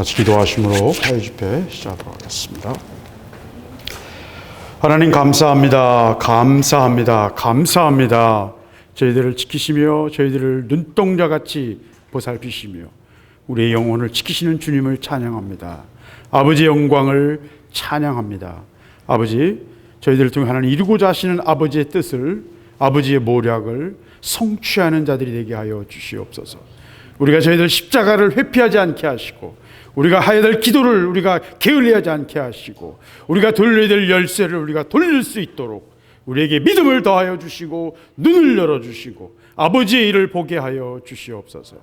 같이 기도하심으로 화요 집회 시작하도록 하겠습니다. 하나님 감사합니다. 감사합니다. 감사합니다. 저희들을 지키시며 저희들을 눈동자같이 보살피시며 우리의 영혼을 지키시는 주님을 찬양합니다. 아버지의 영광을 찬양합니다. 아버지, 저희들을 통해 하나님 이루고자 하시는 아버지의 뜻을, 아버지의 모략을 성취하는 자들이 되게 하여 주시옵소서. 우리가 저희들 십자가를 회피하지 않게 하시고, 우리가 하여야 될 기도를 우리가 게을리하지 않게 하시고, 우리가 돌려야 될 열쇠를 우리가 돌릴 수 있도록 우리에게 믿음을 더하여 주시고 눈을 열어주시고 아버지의 일을 보게 하여 주시옵소서.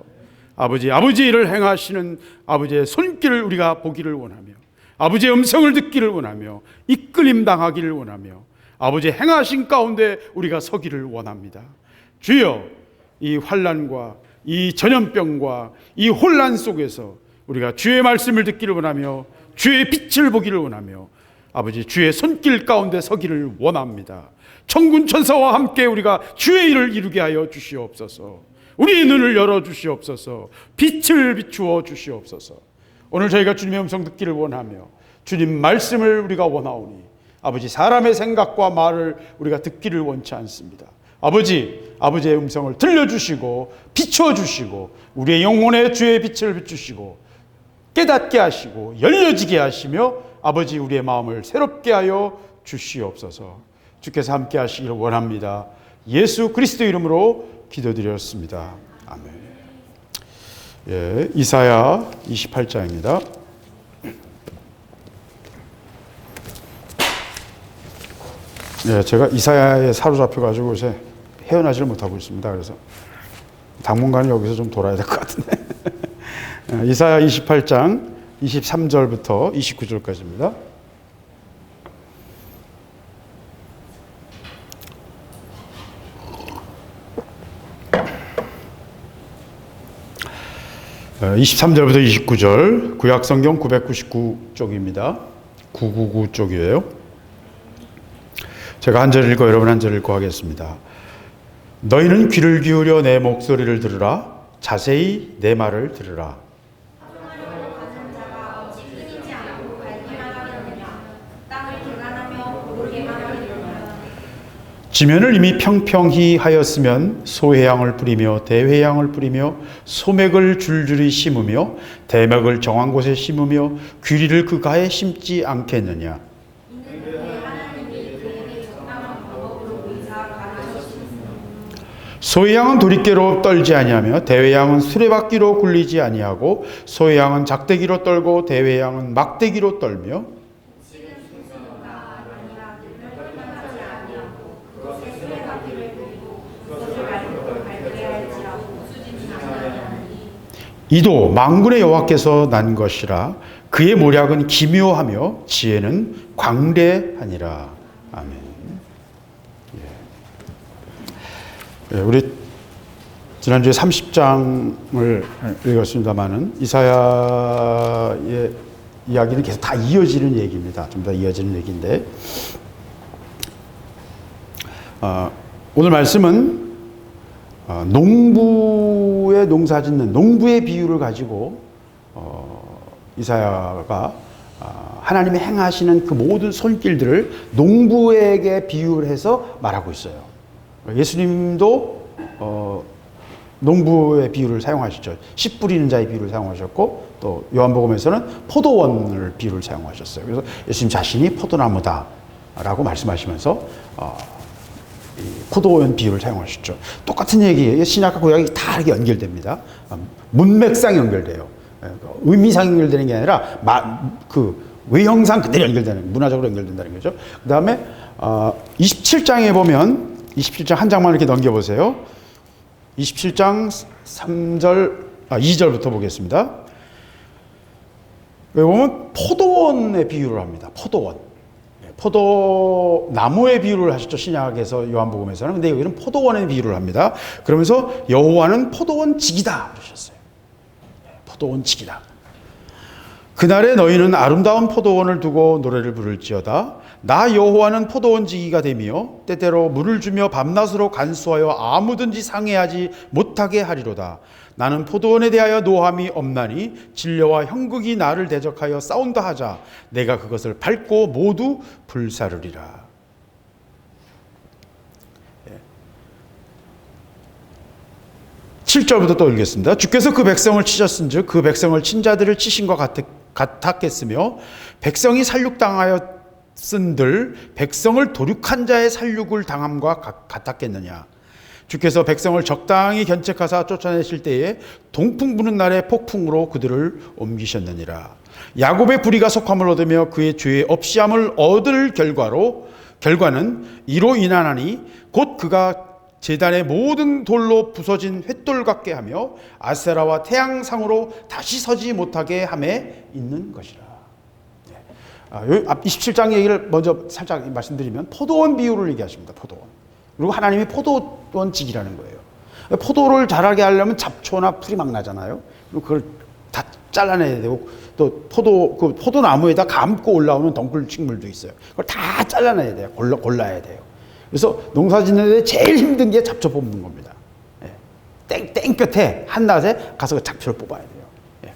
아버지의 일을 행하시는 아버지의 손길을 우리가 보기를 원하며, 아버지의 음성을 듣기를 원하며, 이끌림 당하기를 원하며, 아버지의 행하신 가운데 우리가 서기를 원합니다. 주여, 이 환난과 이 전염병과 이 혼란 속에서 우리가 주의 말씀을 듣기를 원하며 주의 빛을 보기를 원하며 아버지 주의 손길 가운데 서기를 원합니다. 천군 천사와 함께 우리가 주의 일을 이루게 하여 주시옵소서. 우리의 눈을 열어 주시옵소서. 빛을 비추어 주시옵소서. 오늘 저희가 주님의 음성 듣기를 원하며 주님 말씀을 우리가 원하오니 아버지 사람의 생각과 말을 우리가 듣기를 원치 않습니다. 아버지의 음성을 들려주시고 비춰주시고 우리의 영혼에 주의 빛을 비추시고 깨닫게 하시고 열려지게 하시며 아버지 우리의 마음을 새롭게 하여 주시옵소서. 주께서 함께 하시기를 원합니다. 예수 그리스도 이름으로 기도드렸습니다. 아멘. 예, 이사야 28장입니다. 예, 제가 이사야에 사로잡혀가지고 요새 헤어나지를 못하고 있습니다. 그래서 당분간 여기서 좀 돌아야 될 것 같은데. 이사야 28장 23절부터 29절까지입니다. 네, 23절부터 29절, 구약성경 999쪽입니다. 999쪽이에요. 제가 한 절 읽고 여러분 한 절 읽고 하겠습니다. 너희는 귀를 기울여 내 목소리를 들으라. 자세히 내 말을 들으라. 지면을 이미 평평히 하였으면 소회양을 뿌리며 대회양을 뿌리며 소맥을 줄줄이 심으며 대맥을 정한 곳에 심으며 귀리를 그 가에 심지 않겠느냐. 소회양은 도리깨로 떨지 아니하며 대회양은 수레바퀴로 굴리지 아니하고 소회양은 작대기로 떨고 대회양은 막대기로 떨며 이도 만군의 여호와께서 난 것이라. 그의 모략은 기묘하며 지혜는 광대하니라. 아멘. 예, 우리 지난주에 30장을 읽었습니다마는 이사야의 이야기는 계속 다 이어지는 얘기입니다. 좀 더 이어지는 얘기인데 오늘 말씀은 농부의 농사짓는 농부의 비유를 가지고 이사야가 하나님이 행하시는 그 모든 손길들을 농부에게 비유를 해서 말하고 있어요. 예수님도 농부의 비유를 사용하셨죠. 씨 뿌리는 자의 비유를 사용하셨고 또 요한복음에서는 포도원을 비유를 사용하셨어요. 그래서 예수님 자신이 포도나무다라고 말씀하시면서 포도원 비유를 사용하셨죠. 똑같은 얘기예요. 신약과 구약이 다 이렇게 연결됩니다. 문맥상 연결돼요. 의미상 연결되는 게 아니라 그 외형상 그대로 연결되는, 문화적으로 연결된다는 거죠. 그 다음에 27장에 보면 27장 한 장만 이렇게 넘겨보세요. 27장 2절부터 보겠습니다. 여기 보면 포도원의 비유를 합니다. 포도나무의 비유를 하셨죠. 신약에서 요한복음에서는. 근데 여기는 포도원의 비유를 합니다. 그러면서 여호와는 포도원직이다 그러셨어요. 포도원직이다. 그날에 너희는 아름다운 포도원을 두고 노래를 부를지어다. 나 여호와는 포도원지기가 되며 때때로 물을 주며 밤낮으로 간수하여 아무든지 상해하지 못하게 하리로다. 나는 포도원에 대하여 노함이 없나니 진려와 형극이 나를 대적하여 싸운다 하자 내가 그것을 밟고 모두 불사르리라. 7절부터 또 읽겠습니다. 주께서 그 백성을 치셨은즉 그 백성을 친 자들을 치신 것 같았겠으며 백성이 살육당하였은들 백성을 도륙한 자의 살육을 당함과 같았겠느냐. 주께서 백성을 적당히 견책하사 쫓아내실 때에 동풍 부는 날에 폭풍으로 그들을 옮기셨느니라. 야곱의 불의가 속함을 얻으며 그의 죄의 없이함을 얻을 결과는 이로 인하나니 곧 그가 제단의 모든 돌로 부서진 횃돌 같게 하며 아세라와 태양상으로 다시 서지 못하게 함에 있는 것이라. 앞 27장 얘기를 먼저 살짝 말씀드리면 포도원 비유를 얘기하십니다. 포도원. 그리고 하나님이 포도원직이라는 거예요. 포도를 자라게 하려면 잡초나 풀이 막 나잖아요. 그리고 그걸 다 잘라내야 되고 또 포도나무에다 감고 올라오는 덩굴 식물도 있어요. 그걸 다 잘라내야 돼요. 골라야 돼요. 그래서 농사 짓는 데 제일 힘든 게 잡초 뽑는 겁니다. 땡볕에 한낮에 가서 잡초를 뽑아야 돼요.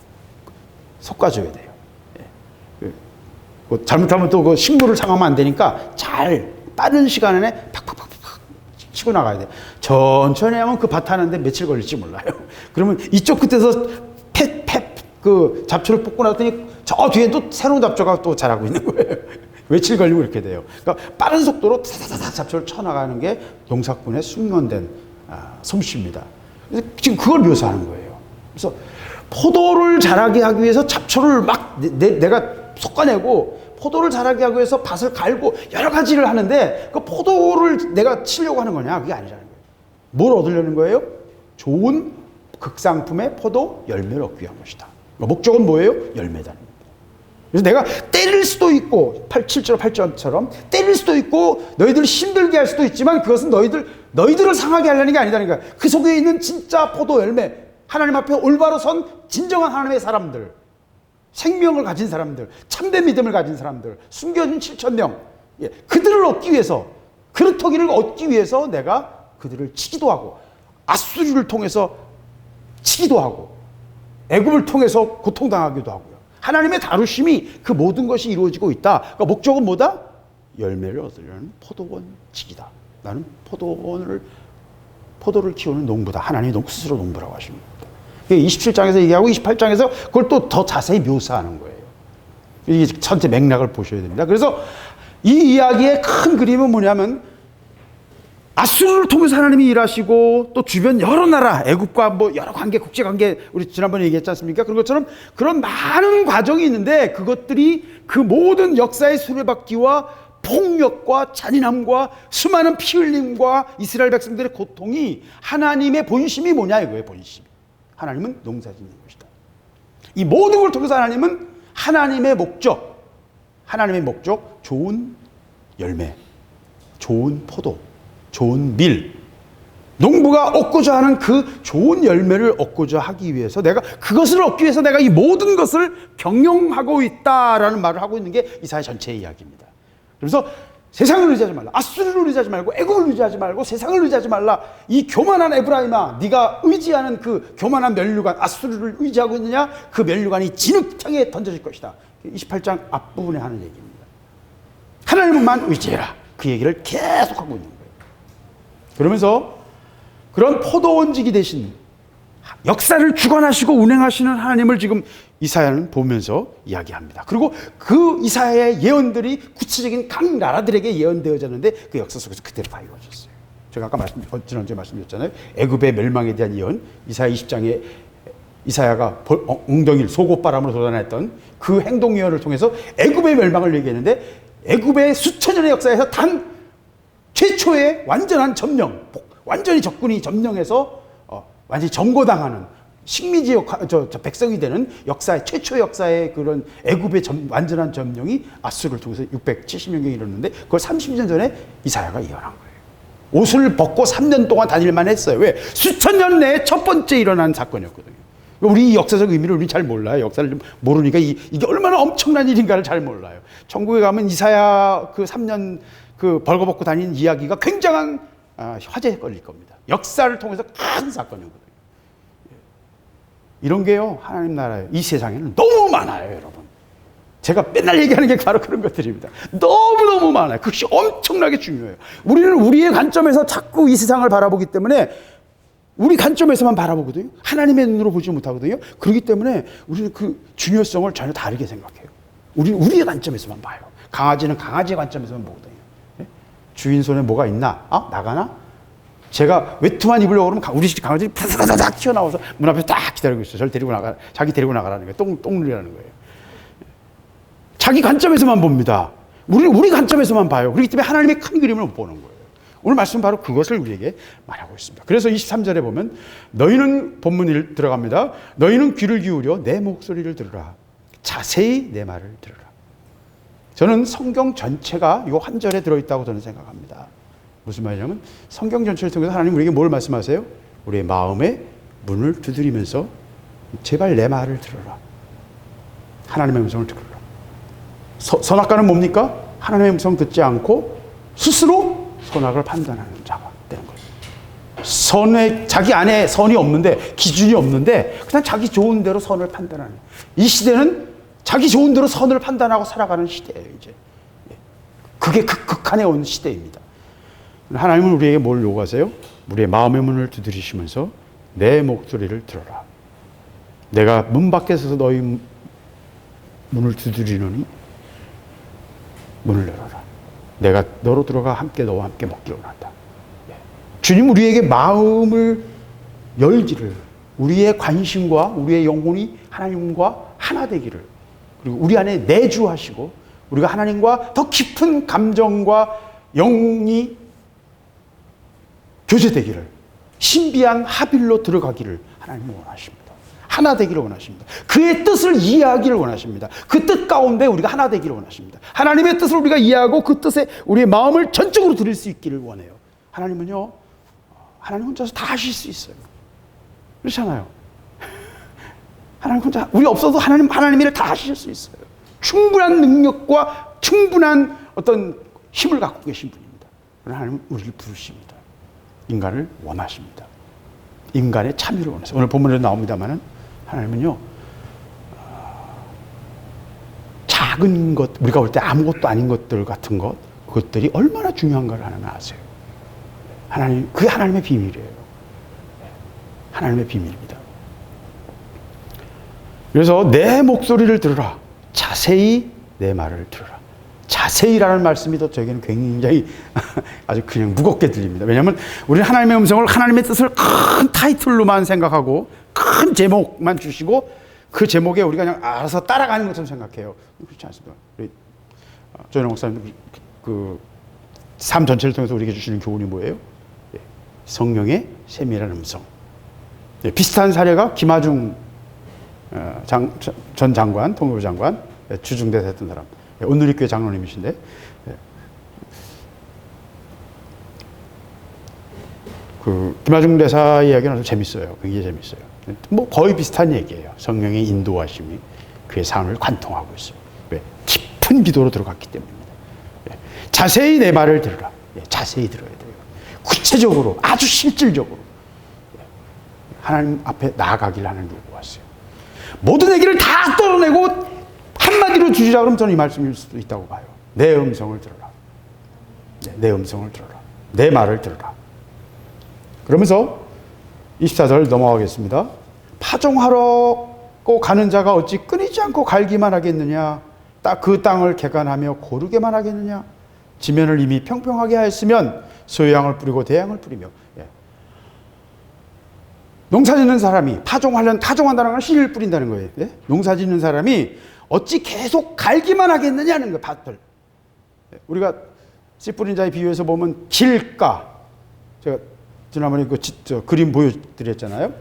솎아줘야 돼요. 잘못하면 또 그 식물을 상하면 안 되니까 잘 빠른 시간에 팍팍팍팍 치고 나가야 돼요. 천천히 하면 그 밭 하는데 며칠 걸릴지 몰라요. 그러면 이쪽 끝에서 그 잡초를 뽑고 나더니 저 뒤에 또 새로운 잡초가 또 자라고 있는 거예요. 며칠 걸리고 이렇게 돼요. 그러니까 빠른 속도로 다다다다 잡초를 쳐나가는 게 농사꾼의 숙련된 솜씨입니다. 그래서 지금 그걸 묘사하는 거예요. 그래서 포도를 자라게 하기 위해서 잡초를 막 내가 솎아내고 포도를 자라게 하기 위해서 밭을 갈고 여러 가지를 하는데 그 포도를 내가 치려고 하는 거냐? 그게 아니라는 거예요. 뭘 얻으려는 거예요? 좋은 극상품의 포도 열매를 얻기 위한 것이다. 목적은 뭐예요? 열매다는 겁니다. 그래서 내가 때릴 수도 있고 7절 8절처럼 때릴 수도 있고 너희들을 힘들게 할 수도 있지만 그것은 너희들을 상하게 하려는 게 아니다는 거야. 그 속에 있는 진짜 포도 열매, 하나님 앞에 올바로 선 진정한 하나님의 사람들, 생명을 가진 사람들, 참된 믿음을 가진 사람들, 숨겨진 7,000명, 그들을 얻기 위해서, 그릇터기를 얻기 위해서 내가 그들을 치기도 하고 아수르를 통해서 치기도 하고 애굽을 통해서 고통당하기도 하고요. 하나님의 다루심이 그 모든 것이 이루어지고 있다. 그러니까 목적은 뭐다? 열매를 얻으려는 포도원직이다. 나는 포도를 키우는 농부다. 하나님이 스스로 농부라고 하십니다. 27장에서 얘기하고 28장에서 그걸 또 더 자세히 묘사하는 거예요. 이 전체 맥락을 보셔야 됩니다. 그래서 이 이야기의 큰 그림은 뭐냐면 아수르를 통해서 하나님이 일하시고 또 주변 여러 나라, 애굽과 뭐 여러 관계, 국제 관계 우리 지난번에 얘기했지 않습니까? 그런 것처럼 그런 많은 과정이 있는데 그것들이 그 모든 역사의 수레바퀴와 폭력과 잔인함과 수많은 피 흘림과 이스라엘 백성들의 고통이 하나님의 본심이 뭐냐 이거예요. 본심. 하나님은 농사짓는 것이다. 이 모든 걸 통해서 하나님은 하나님의 목적, 좋은 열매, 좋은 포도, 좋은 밀, 농부가 얻고자 하는 그 좋은 열매를 얻고자 하기 위해서 그것을 얻기 위해서 내가 이 모든 것을 경영하고 있다라는 말을 하고 있는 게 이사야 전체의 이야기입니다. 그래서 세상을 의지하지 말라, 아수르를 의지하지 말고 애굽을 의지하지 말고 세상을 의지하지 말라. 이 교만한 에브라임아, 네가 의지하는 그 교만한 면류관 아수르를 의지하고 있느냐? 그 면류관이 진흙탕에 던져질 것이다. 28장 앞부분에 하는 얘기입니다. 하나님만 의지해라. 그 얘기를 계속하고 있는 거예요. 그러면서 그런 포도원직이 되신 역사를 주관하시고 운행하시는 하나님을 지금 이사야는 보면서 이야기합니다. 그리고 그 이사야의 예언들이 구체적인 각 나라들에게 예언되어졌는데 그 역사 속에서 그대로 다 이루어졌어요. 제가 아까 지난주에 말씀드렸잖아요. 애굽의 멸망에 대한 예언, 이사야 20장에 이사야가 엉덩이를 속옷바람으로 쏟아냈던 그 행동 예언을 통해서 애굽의 멸망을 얘기했는데 애굽의 수천 년의 역사에서 단 최초의 완전한 점령, 완전히 적군이 점령해서 완전히 점거당하는 식민지 백성이 되는 최초의 역사의 그런 애굽의 완전한 점령이 아수르를 통해서 670년경에 이뤘는데 그걸 30년 전에 이사야가 예언한 거예요. 옷을 벗고 3년 동안 다닐만 했어요. 왜? 수천 년 내에 첫 번째 일어난 사건이었거든요. 우리 역사적 의미를 우리 잘 몰라요. 역사를 좀 모르니까 이게 얼마나 엄청난 일인가를 잘 몰라요. 천국에 가면 이사야 그 3년 그 벌거벗고 다니는 이야기가 굉장한 화제에 걸릴 겁니다. 역사를 통해서 큰 사건이거든요. 이런 게요, 하나님 나라에 이 세상에는 너무 많아요, 여러분. 제가 맨날 얘기하는 게 바로 그런 것들입니다. 너무너무 많아요. 그것이 엄청나게 중요해요. 우리는 우리의 관점에서 자꾸 이 세상을 바라보기 때문에 우리 관점에서만 바라보거든요. 하나님의 눈으로 보지 못하거든요. 그렇기 때문에 우리는 그 중요성을 전혀 다르게 생각해요. 우리는 우리의 관점에서만 봐요. 강아지는 강아지의 관점에서만 보거든요. 주인 손에 뭐가 있나? 나가나? 제가 외투만 입으려고 그러면 우리 집 강아지가 다다다닥 튀어나와서 문 앞에 딱 기다리고 있어요. 저를 데리고 나가, 자기 데리고 나가라는 거예요. 똥 누리라는 거예요. 자기 관점에서만 봅니다. 우리는 우리 관점에서만 봐요. 그렇기 때문에 하나님의 큰 그림을 못 보는 거예요. 오늘 말씀은 바로 그것을 우리에게 말하고 있습니다. 그래서 23절에 보면 너희는 본문이 들어갑니다. 너희는 귀를 기울여 내 목소리를 들으라. 자세히 내 말을 들으라. 저는 성경 전체가 이 한 절에 들어있다고 저는 생각합니다. 무슨 말이냐면 성경 전체를 통해서 하나님 우리에게 뭘 말씀하세요? 우리의 마음의 문을 두드리면서 제발 내 말을 들어라. 하나님의 음성을 들어라. 선악과는 뭡니까? 하나님의 음성 듣지 않고 스스로 선악을 판단하는 자가 되는 거예요. 자기 안에 선이 없는데, 기준이 없는데 그냥 자기 좋은 대로 선을 판단하는, 이 시대는 자기 좋은 대로 선을 판단하고 살아가는 시대예요. 이제 그게 극한에 온 시대입니다. 하나님은 우리에게 뭘 요구하세요? 우리의 마음의 문을 두드리시면서 내 목소리를 들어라. 내가 문 밖에 서서 너희 문을 두드리노니 문을 열어라. 내가 너로 들어가 너와 함께 먹기를 원한다. 주님 우리에게 마음을 열기를, 우리의 관심과 우리의 영혼이 하나님과 하나 되기를, 그리고 우리 안에 내주하시고 우리가 하나님과 더 깊은 감정과 영이 교제되기를, 신비한 합일로 들어가기를 하나님은 원하십니다. 하나 되기를 원하십니다. 그의 뜻을 이해하기를 원하십니다. 그 뜻 가운데 우리가 하나 되기를 원하십니다. 하나님의 뜻을 우리가 이해하고 그 뜻에 우리의 마음을 전적으로 드릴 수 있기를 원해요. 하나님은요, 하나님 혼자서 다 하실 수 있어요. 그렇잖아요. 하나님 혼자, 우리 없어도 하나님 일을 다 하실 수 있어요. 충분한 능력과 충분한 어떤 힘을 갖고 계신 분입니다. 그러나 하나님은 우리를 부르십니다. 인간을 원하십니다. 인간의 참여를 원하세요. 오늘 본문에 나옵니다만은 하나님은요, 작은 것, 우리가 볼 때 아무것도 아닌 것들 같은 것, 그것들이 얼마나 중요한가를 하나님 아세요. 그게 하나님의 비밀이에요. 하나님의 비밀입니다. 그래서 내 목소리를 들으라. 자세히 내 말을 들으라. 자세히라는 말씀이 더 저에게는 굉장히 아주 그냥 무겁게 들립니다. 왜냐하면 우리는 하나님의 음성을, 하나님의 뜻을 큰 타이틀로만 생각하고 큰 제목만 주시고 그 제목에 우리가 그냥 알아서 따라가는 것처럼 생각해요. 그렇지 않습니다. 조현영 목사님 그 삶 전체를 통해서 우리에게 주시는 교훈이 뭐예요? 성령의 세밀한 음성. 비슷한 사례가 김하중 전 장관, 통일부 장관, 주중대사 했던 사람, 온누리교회 장로님이신데, 그 김하중 대사 이야기는 아주 재밌어요. 굉장히 재밌어요. 뭐 거의 비슷한 얘기예요. 성령의 인도하심이 그의 삶을 관통하고 있어요. 왜? 깊은 기도로 들어갔기 때문입니다. 자세히 내 말을 들으라. 자세히 들어야 돼요. 구체적으로, 아주 실질적으로 하나님 앞에 나아가기를 하는 요구하세요. 모든 얘기를 다 떨어내고 한마디로 주시자 그러면 저는 이 말씀일 수도 있다고 봐요. 내 음성을 들어라. 내 음성을 들어라. 내 말을 들어라. 그러면서 24절 넘어가겠습니다. 파종하러 가는 자가 어찌 끊이지 않고 갈기만 하겠느냐? 그 땅을 개간하며 고르게만 하겠느냐? 지면을 이미 평평하게 하였으면 소양을 뿌리고 대양을 뿌리며. 농사 짓는 사람이 파종한다는 건 씨를 뿌린다는 거예요. 농사 짓는 사람이 어찌 계속 갈기만 하겠느냐는 거예요. 밭을. 우리가 씨 뿌린 자의 비유에서 보면 길가, 제가 지난번에 그 그림 보여드렸잖아요.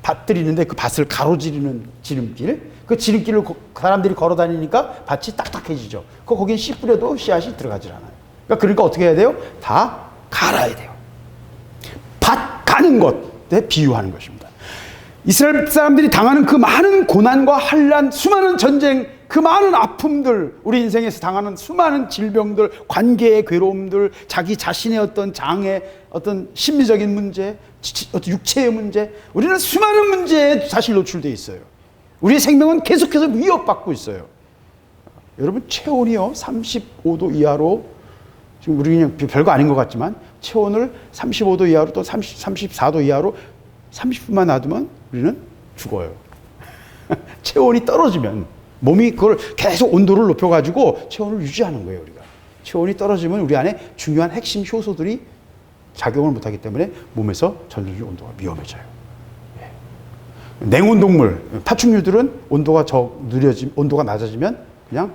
밭들이 있는데 그 밭을 가로지르는 지름길, 그 지름길을 사람들이 걸어 다니니까 밭이 딱딱해지죠. 거기에 씨 뿌려도 씨앗이 들어가질 않아요. 그러니까 어떻게 해야 돼요? 다 갈아야 돼요. 밭 가는 것에 비유하는 것입니다. 이스라엘 사람들이 당하는 그 많은 고난과 환난, 수많은 전쟁, 그 많은 아픔들, 우리 인생에서 당하는 수많은 질병들, 관계의 괴로움들, 자기 자신의 어떤 장애, 어떤 심리적인 문제, 어떤 육체의 문제, 우리는 수많은 문제에 사실 노출되어 있어요. 우리의 생명은 계속해서 위협받고 있어요. 여러분, 체온이요 35도 이하로, 지금 우리 그냥 별거 아닌 것 같지만 체온을 35도 이하로 또 34도 이하로 30분만 놔두면 우리는 죽어요. 체온이 떨어지면 몸이 그걸 계속 온도를 높여가지고 체온을 유지하는 거예요. 우리가 체온이 떨어지면 우리 안에 중요한 핵심 효소들이 작용을 못하기 때문에 몸에서 전체적 온도가 위험해져요. 냉온동물, 파충류들은 온도가 온도가 낮아지면 그냥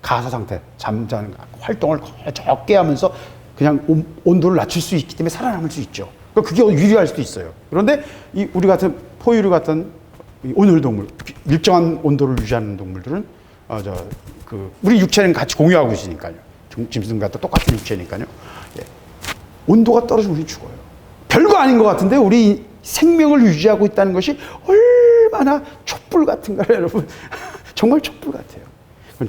가사 상태, 잠자는 활동을 적게 하면서 그냥 온도를 낮출 수 있기 때문에 살아남을 수 있죠. 그게 유리할 수도 있어요. 그런데 우리 같은 포유류 같은 온혈동물, 일정한 온도를 유지하는 동물들은 우리 육체는 같이 공유하고 있으니까요. 짐승 같은 똑같은 육체니까요. 예. 온도가 떨어지면 우리 죽어요. 별거 아닌 것 같은데 우리 생명을 유지하고 있다는 것이 얼마나 촛불 같은가요, 여러분? 정말 촛불 같아요.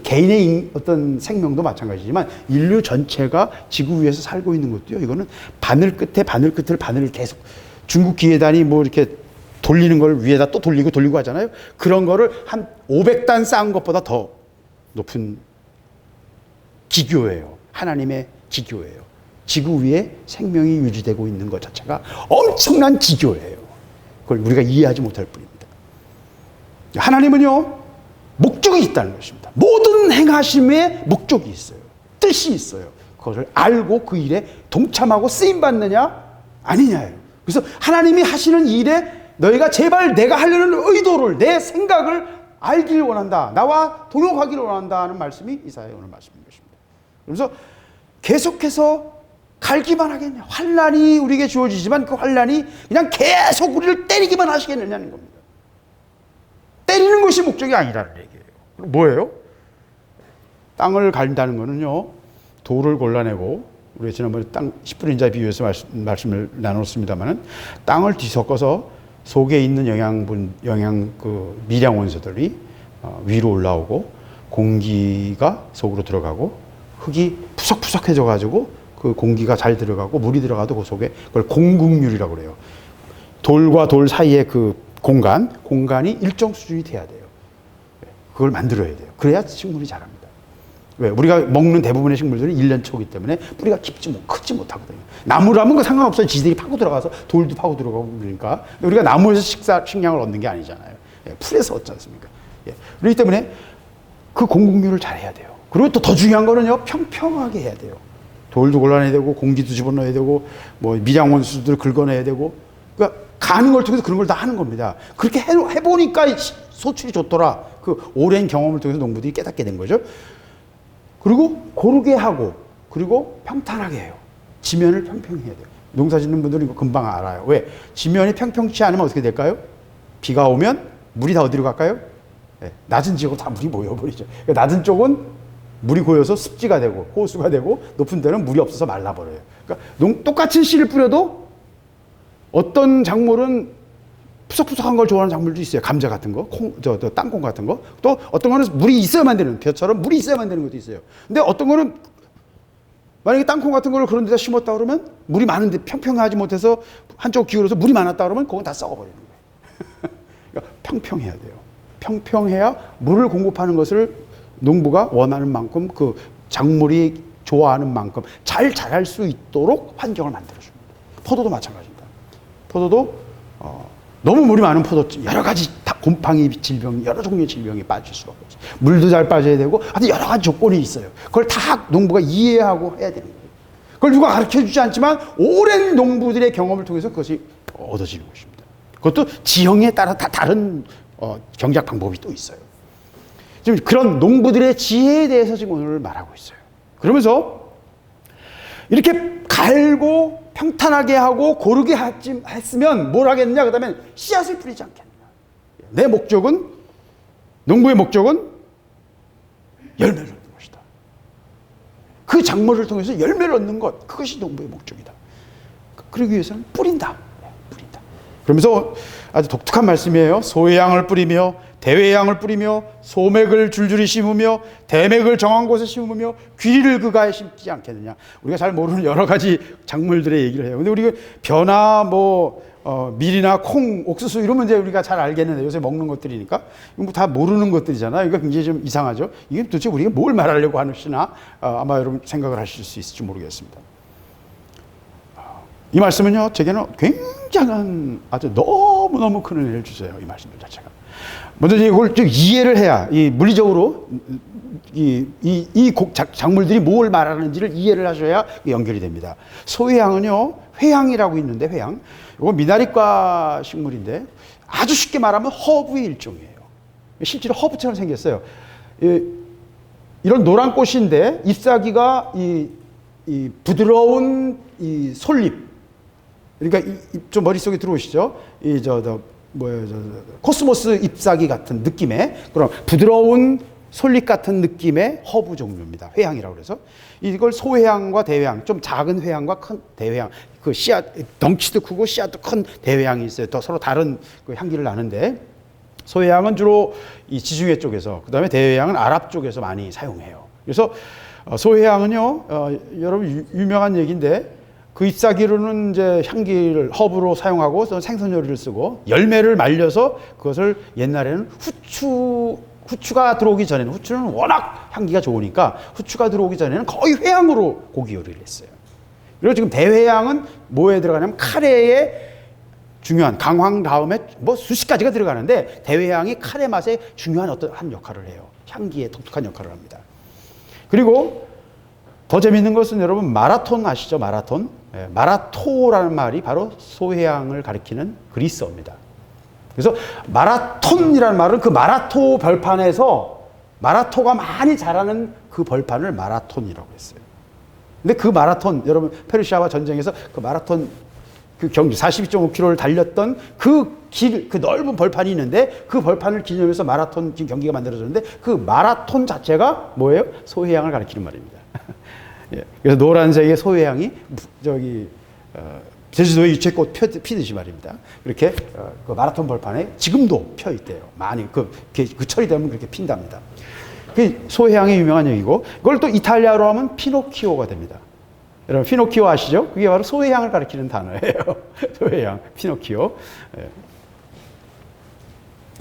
개인의 어떤 생명도 마찬가지지만 인류 전체가 지구 위에서 살고 있는 것도요. 이거는 바늘 끝을 계속 중국 기계단이 뭐 이렇게 돌리는 걸 위에다 또 돌리고 하잖아요. 그런 거를 한 500단 쌓은 것보다 더 높은 기교예요. 하나님의 기교예요. 지구 위에 생명이 유지되고 있는 것 자체가 엄청난 기교예요. 그걸 우리가 이해하지 못할 뿐입니다. 하나님은요, 목적이 있다는 것입니다. 모든 행하심에 목적이 있어요. 뜻이 있어요. 그것을 알고 그 일에 동참하고 쓰임받느냐 아니냐예요. 그래서 하나님이 하시는 일에 너희가 제발 내가 하려는 의도를, 내 생각을 알기를 원한다. 나와 동역하기를 원한다는 말씀이 이사야의 오늘 말씀인 것입니다. 그래서 계속해서 갈기만 하겠냐. 환난이 우리에게 주어지지만 그 환난이 그냥 계속 우리를 때리기만 하시겠느냐는 겁니다. 때리는 것이 목적이 아니라는 얘기예요. 뭐예요? 땅을 갈다는 거는요, 돌을 골라내고, 우리가 지난번에 땅 10분의 1자 비유에서 말씀을 나눴습니다만은, 땅을 뒤섞어서 속에 있는 미량 원소들이 위로 올라오고, 공기가 속으로 들어가고, 흙이 푸석푸석해져 가지고 그 공기가 잘 들어가고 물이 들어가도 그 속에, 그걸 공국률이라고 그래요. 돌과 돌 사이의 그 공간이 일정 수준이 돼야 돼요. 그걸 만들어야 돼요. 그래야 식물이 자랍니다. 왜? 우리가 먹는 대부분의 식물들은 1년 초기 때문에 뿌리가 크지 못하거든요. 나무라면 그 상관없어요. 지들이 파고 들어가서 돌도 파고 들어가고 그러니까. 우리가 나무에서 식량을 얻는 게 아니잖아요. 풀에서 얻지 않습니까? 그렇기 때문에 그 공국률을 잘해야 돼요. 그리고 또 더 중요한 거는요, 평평하게 해야 돼요. 돌도 골라내야 되고, 공기도 집어넣어야 되고, 뭐 미량 원수들 긁어내야 되고, 그러니까 가는 걸 통해서 그런 걸 다 하는 겁니다. 그렇게 해보니까 소출이 좋더라. 그 오랜 경험을 통해서 농부들이 깨닫게 된 거죠. 그리고 고르게 하고, 그리고 평탄하게 해요. 지면을 평평히 해야 돼요. 농사 짓는 분들은 이거 금방 알아요. 왜? 지면이 평평치 않으면 어떻게 될까요? 비가 오면 물이 다 어디로 갈까요? 낮은 지역으로 다 물이 모여버리죠. 낮은 쪽은 물이 고여서 습지가 되고 호수가 되고, 높은 데는 물이 없어서 말라버려요. 그러니까 똑같은 씨를 뿌려도 어떤 작물은 푸석푸석한 걸 좋아하는 작물도 있어요. 감자 같은 거, 땅콩 같은 거. 또 어떤 거는 물이 있어야만 되는, 벼처럼 물이 있어야만 되는 것도 있어요. 근데 어떤 거는 만약에 땅콩 같은 거를 그런 데다 심었다 그러면 물이 많은데 평평하지 못해서 한쪽 기울어서 물이 많았다 그러면 그건 다 썩어버리는 거예요. 그러니까 평평해야 돼요. 평평해야 물을 공급하는 것을 농부가 원하는 만큼, 그 작물이 좋아하는 만큼 잘 자랄 수 있도록 환경을 만들어줍니다. 포도도 마찬가지입니다. 포도도 너무 물이 많은 포도, 여러 가지 곰팡이 질병, 여러 종류의 질병이 빠질 수가 없어요. 물도 잘 빠져야 되고, 하여튼 여러 가지 조건이 있어요. 그걸 다 농부가 이해하고 해야 되는 거예요. 그걸 누가 가르쳐 주지 않지만 오랜 농부들의 경험을 통해서 그것이 얻어지는 것입니다. 그것도 지형에 따라 다 다른 경작 방법이 또 있어요. 지금 그런 농부들의 지혜에 대해서 지금 오늘 말하고 있어요. 그러면서 이렇게 갈고 평탄하게 하고 고르게 했으면 뭘 하겠느냐? 그 다음에 씨앗을 뿌리지 않겠느냐? 내 목적은, 농부의 목적은 열매를 얻는 것이다. 그 작물을 통해서 열매를 얻는 것, 그것이 농부의 목적이다. 그러기 위해서는 뿌린다. 뿌린다. 그러면서 아주 독특한 말씀이에요. 소회양을 뿌리며 대회양을 뿌리며 소맥을 줄줄이 심으며 대맥을 정한 곳에 심으며 귀리를 그가에 심지 않겠느냐. 우리가 잘 모르는 여러 가지 작물들의 얘기를 해요. 근데 우리가 벼나 밀이나 콩, 옥수수 이러면 이제 우리가 잘 알겠는데 요새 먹는 것들이니까 이거 뭐 다 모르는 것들이잖아요. 이거 굉장히 좀 이상하죠. 이게 도대체 우리가 뭘 말하려고 하시나 아마 여러분 생각을 하실 수 있을지 모르겠습니다. 이 말씀은요, 제게는 굉장한 아주 너무너무 큰 은혜를 주세요. 이 말씀들 자체가. 먼저 이걸 좀 이해를 해야, 이 물리적으로 작물들이 뭘 말하는지를 이해를 하셔야 연결이 됩니다. 소회양은요, 회양이라고 있는데, 회양. 이거 미나리과 식물인데, 아주 쉽게 말하면 허브의 일종이에요. 실제로 허브처럼 생겼어요. 이런 노란 꽃인데, 잎사귀가 이 부드러운 이 솔잎, 그러니까 좀 머릿속에 들어오시죠? 코스모스 잎사귀 같은 느낌의 그런 부드러운 솔잎 같은 느낌의 허브 종류입니다. 회향이라고 그래서 이걸 소회향과 대회향, 좀 작은 회향과 큰 대회향, 그 씨앗 덩치도 크고 씨앗도 큰 대회향이 있어요. 또 서로 다른 그 향기를 나는데 소회향은 주로 이 지중해 쪽에서, 그다음에 대회향은 아랍 쪽에서 많이 사용해요. 그래서 소회향은요, 여러분 유명한 얘기인데. 그 잎사귀로는 이제 향기를 허브로 사용하고 생선 요리를 쓰고 열매를 말려서 그것을 옛날에는 후추가 들어오기 전에는, 후추는 워낙 향기가 좋으니까 후추가 들어오기 전에는 거의 회향으로 고기 요리를 했어요. 그리고 지금 대회향은 뭐에 들어가냐면 카레에 중요한 강황 다음에 뭐 수십 가지가 들어가는데 대회향이 카레 맛에 중요한 어떤 한 역할을 해요. 향기에 독특한 역할을 합니다. 그리고 더 재밌는 것은 여러분 마라톤 아시죠? 마라톤. 마라토라는 말이 바로 소회향을 가리키는 그리스어입니다. 그래서 마라톤이라는 말은 그 마라토 벌판에서 마라토가 많이 자라는 그 벌판을 마라톤이라고 했어요. 근데 그 마라톤, 여러분 페르시아와 전쟁에서 그 마라톤 그 경주 42.5km를 달렸던 그 길, 그 넓은 벌판이 있는데 그 벌판을 기념해서 마라톤 경기가 만들어졌는데 그 마라톤 자체가 뭐예요? 소회향을 가리키는 말입니다. 예, 그래서 노란색의 소회향이 제주도의 유채꽃 피듯이 말입니다. 그렇게 그 마라톤 벌판에 지금도 펴 있대요. 많이 그 철이 되면 그렇게 핀답니다. 그 소회향의 유명한 얘기고, 그걸 또 이탈리아로 하면 피노키오가 됩니다. 여러분 피노키오 아시죠? 그게 바로 소회향을 가리키는 단어예요. 소회향, 피노키오. 예.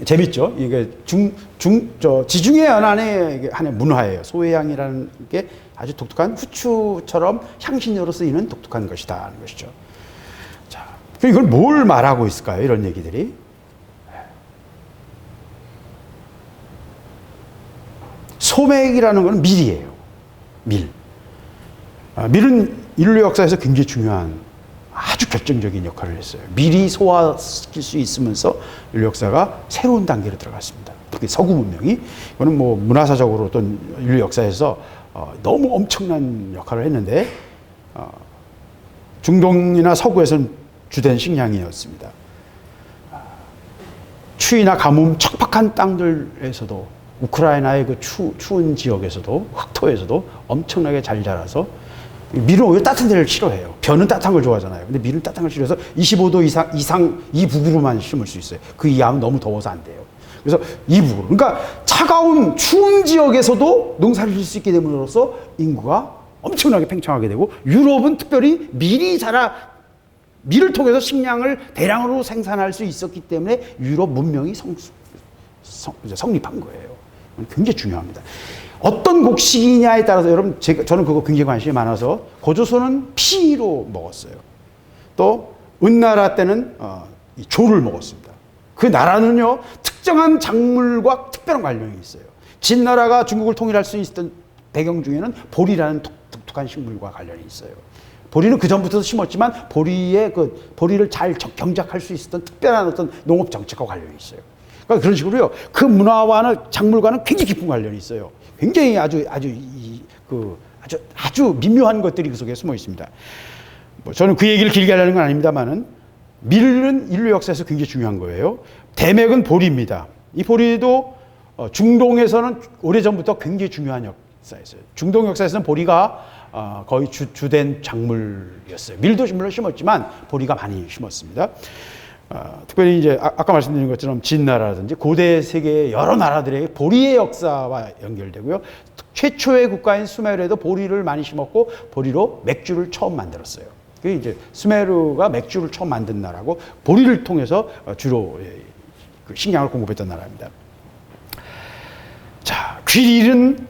재밌죠? 이게 지중해 연안의 하나의 문화예요. 소회향이라는 게 아주 독특한 후추처럼 향신료로 쓰이는 독특한 것이다 하는 것이죠. 자, 이걸 뭘 말하고 있을까요? 이런 얘기들이. 소맥이라는 것은 밀이에요. 밀. 밀은 인류 역사에서 굉장히 중요한 아주 결정적인 역할을 했어요. 미리 소화시킬 수 있으면서 인류 역사가 새로운 단계로 들어갔습니다. 특히 서구 문명이, 이거는 뭐 문화사적으로 어떤 인류 역사에서 너무 엄청난 역할을 했는데 중동이나 서구에서는 주된 식량이었습니다. 추위나 가뭄 척박한 땅들에서도, 우크라이나의 그 추운 지역에서도, 흑토에서도 엄청나게 잘 자라서, 밀은 오히려 따뜻한 데를 싫어해요. 벼는 따뜻한 걸 좋아하잖아요. 근데 밀은 따뜻한 걸 싫어해서 25도 이상 이북으로만 심을 수 있어요. 그 이하면 너무 더워서 안 돼요. 그래서 이북으로. 그러니까 차가운 추운 지역에서도 농사를 질 수 있게 됨으로써 인구가 엄청나게 팽창하게 되고, 유럽은 특별히 밀을 통해서 식량을 대량으로 생산할 수 있었기 때문에 유럽 문명이 성립한 거예요. 굉장히 중요합니다. 어떤 곡식이냐에 따라서, 여러분, 저는 그거 굉장히 관심이 많아서, 고조선은 피로 먹었어요. 또, 은나라 때는 조를 먹었습니다. 그 나라는요, 특정한 작물과 특별한 관련이 있어요. 진나라가 중국을 통일할 수 있었던 배경 중에는 보리라는 독특한 식물과 관련이 있어요. 보리는 그 전부터 심었지만, 보리를 잘 경작할 수 있었던 특별한 어떤 농업 정책과 관련이 있어요. 그러니까 그런 식으로요, 그 문화와는, 작물과는 굉장히 깊은 관련이 있어요. 굉장히 아주 미묘한 것들이 그 속에 숨어 있습니다. 저는 그 얘기를 길게 하려는 건 아닙니다만은, 밀은 인류 역사에서 굉장히 중요한 거예요. 대맥은 보리입니다. 이 보리도 중동에서는 오래전부터 굉장히 중요한 역사였어요. 중동 역사에서는 보리가 거의 주된 작물이었어요. 밀도 물론 심었지만 보리가 많이 심었습니다. 특별히 이제 아까 말씀드린 것처럼 진나라라든지 고대 세계의 여러 나라들의 보리의 역사와 연결되고요. 최초의 국가인 수메르에도 보리를 많이 심었고 보리로 맥주를 처음 만들었어요. 그게 이제 수메르가 맥주를 처음 만든 나라고 보리를 통해서 주로 식량을 공급했던 나라입니다. 자, 귀리는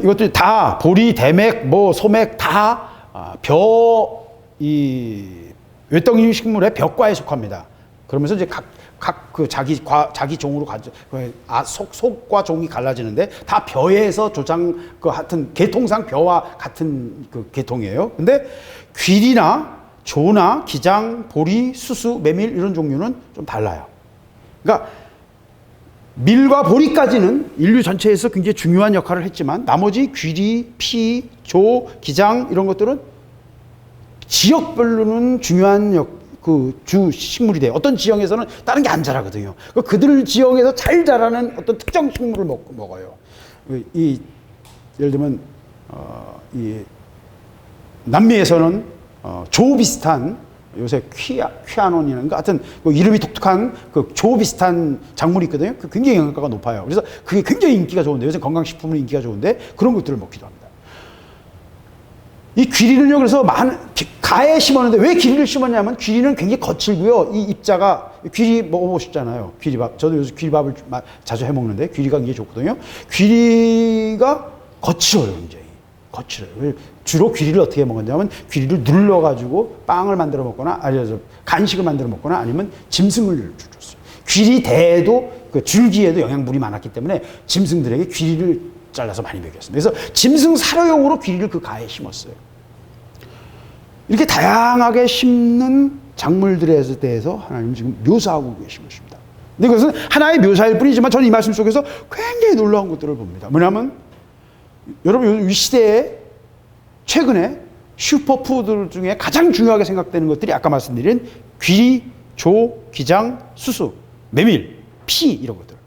이것도 다 보리, 대맥, 뭐 소맥 다 외덩이 식물의 벼과에 속합니다. 그러면서 이제 각 그 자기 종으로 속과 종이 갈라지는데 다 벼에서 하여튼 계통상 벼와 같은 그 계통이에요. 근데 귀리나 조나 기장, 보리, 수수, 메밀 이런 종류는 좀 달라요. 그러니까 밀과 보리까지는 인류 전체에서 굉장히 중요한 역할을 했지만 나머지 귀리, 피, 조, 기장 이런 것들은 지역별로는 중요한 주 식물이 돼요. 어떤 지역에서는 다른 게 안 자라거든요. 그들 지역에서 잘 자라는 어떤 특정 식물을 먹어요. 예를 들면 이 남미에서는 조 비슷한 요새 퀴아논이라는 하여튼 이름이 독특한 조 비슷한 작물이 있거든요. 굉장히 영양가가 높아요. 그래서 그게 굉장히 인기가 좋은데 요새 건강식품은 인기가 좋은데 그런 것들을 먹기도 합니다. 이 귀리는요, 그래서 가에 심었는데 왜 귀리를 심었냐면 귀리는 굉장히 거칠고요. 이 입자가 귀리 먹어보셨잖아요. 귀리밥. 저도 요새 귀리밥을 자주 해 먹는데 귀리가 굉장히 좋거든요. 귀리가 거칠어요, 굉장히. 거칠어요. 주로 귀리를 어떻게 먹었냐면 귀리를 눌러가지고 빵을 만들어 먹거나 아니면 간식을 만들어 먹거나 아니면 짐승을 줬어요. 귀리 대에도 그 줄기에도 영양분이 많았기 때문에 짐승들에게 귀리를 잘라서 많이 먹였습니다. 그래서 짐승 사료용으로 귀리를 그 가에 심었어요. 이렇게 다양하게 심는 작물들에 대해서 하나님은 지금 묘사하고 계신 것입니다. 근데 그것은 하나의 묘사일 뿐이지만 저는 이 말씀 속에서 굉장히 놀라운 것들을 봅니다. 뭐냐면 여러분 이 시대에 최근에 슈퍼푸드 중에 가장 중요하게 생각되는 것들이 아까 말씀드린 귀리, 조, 기장, 수수, 메밀, 피 이런 것들.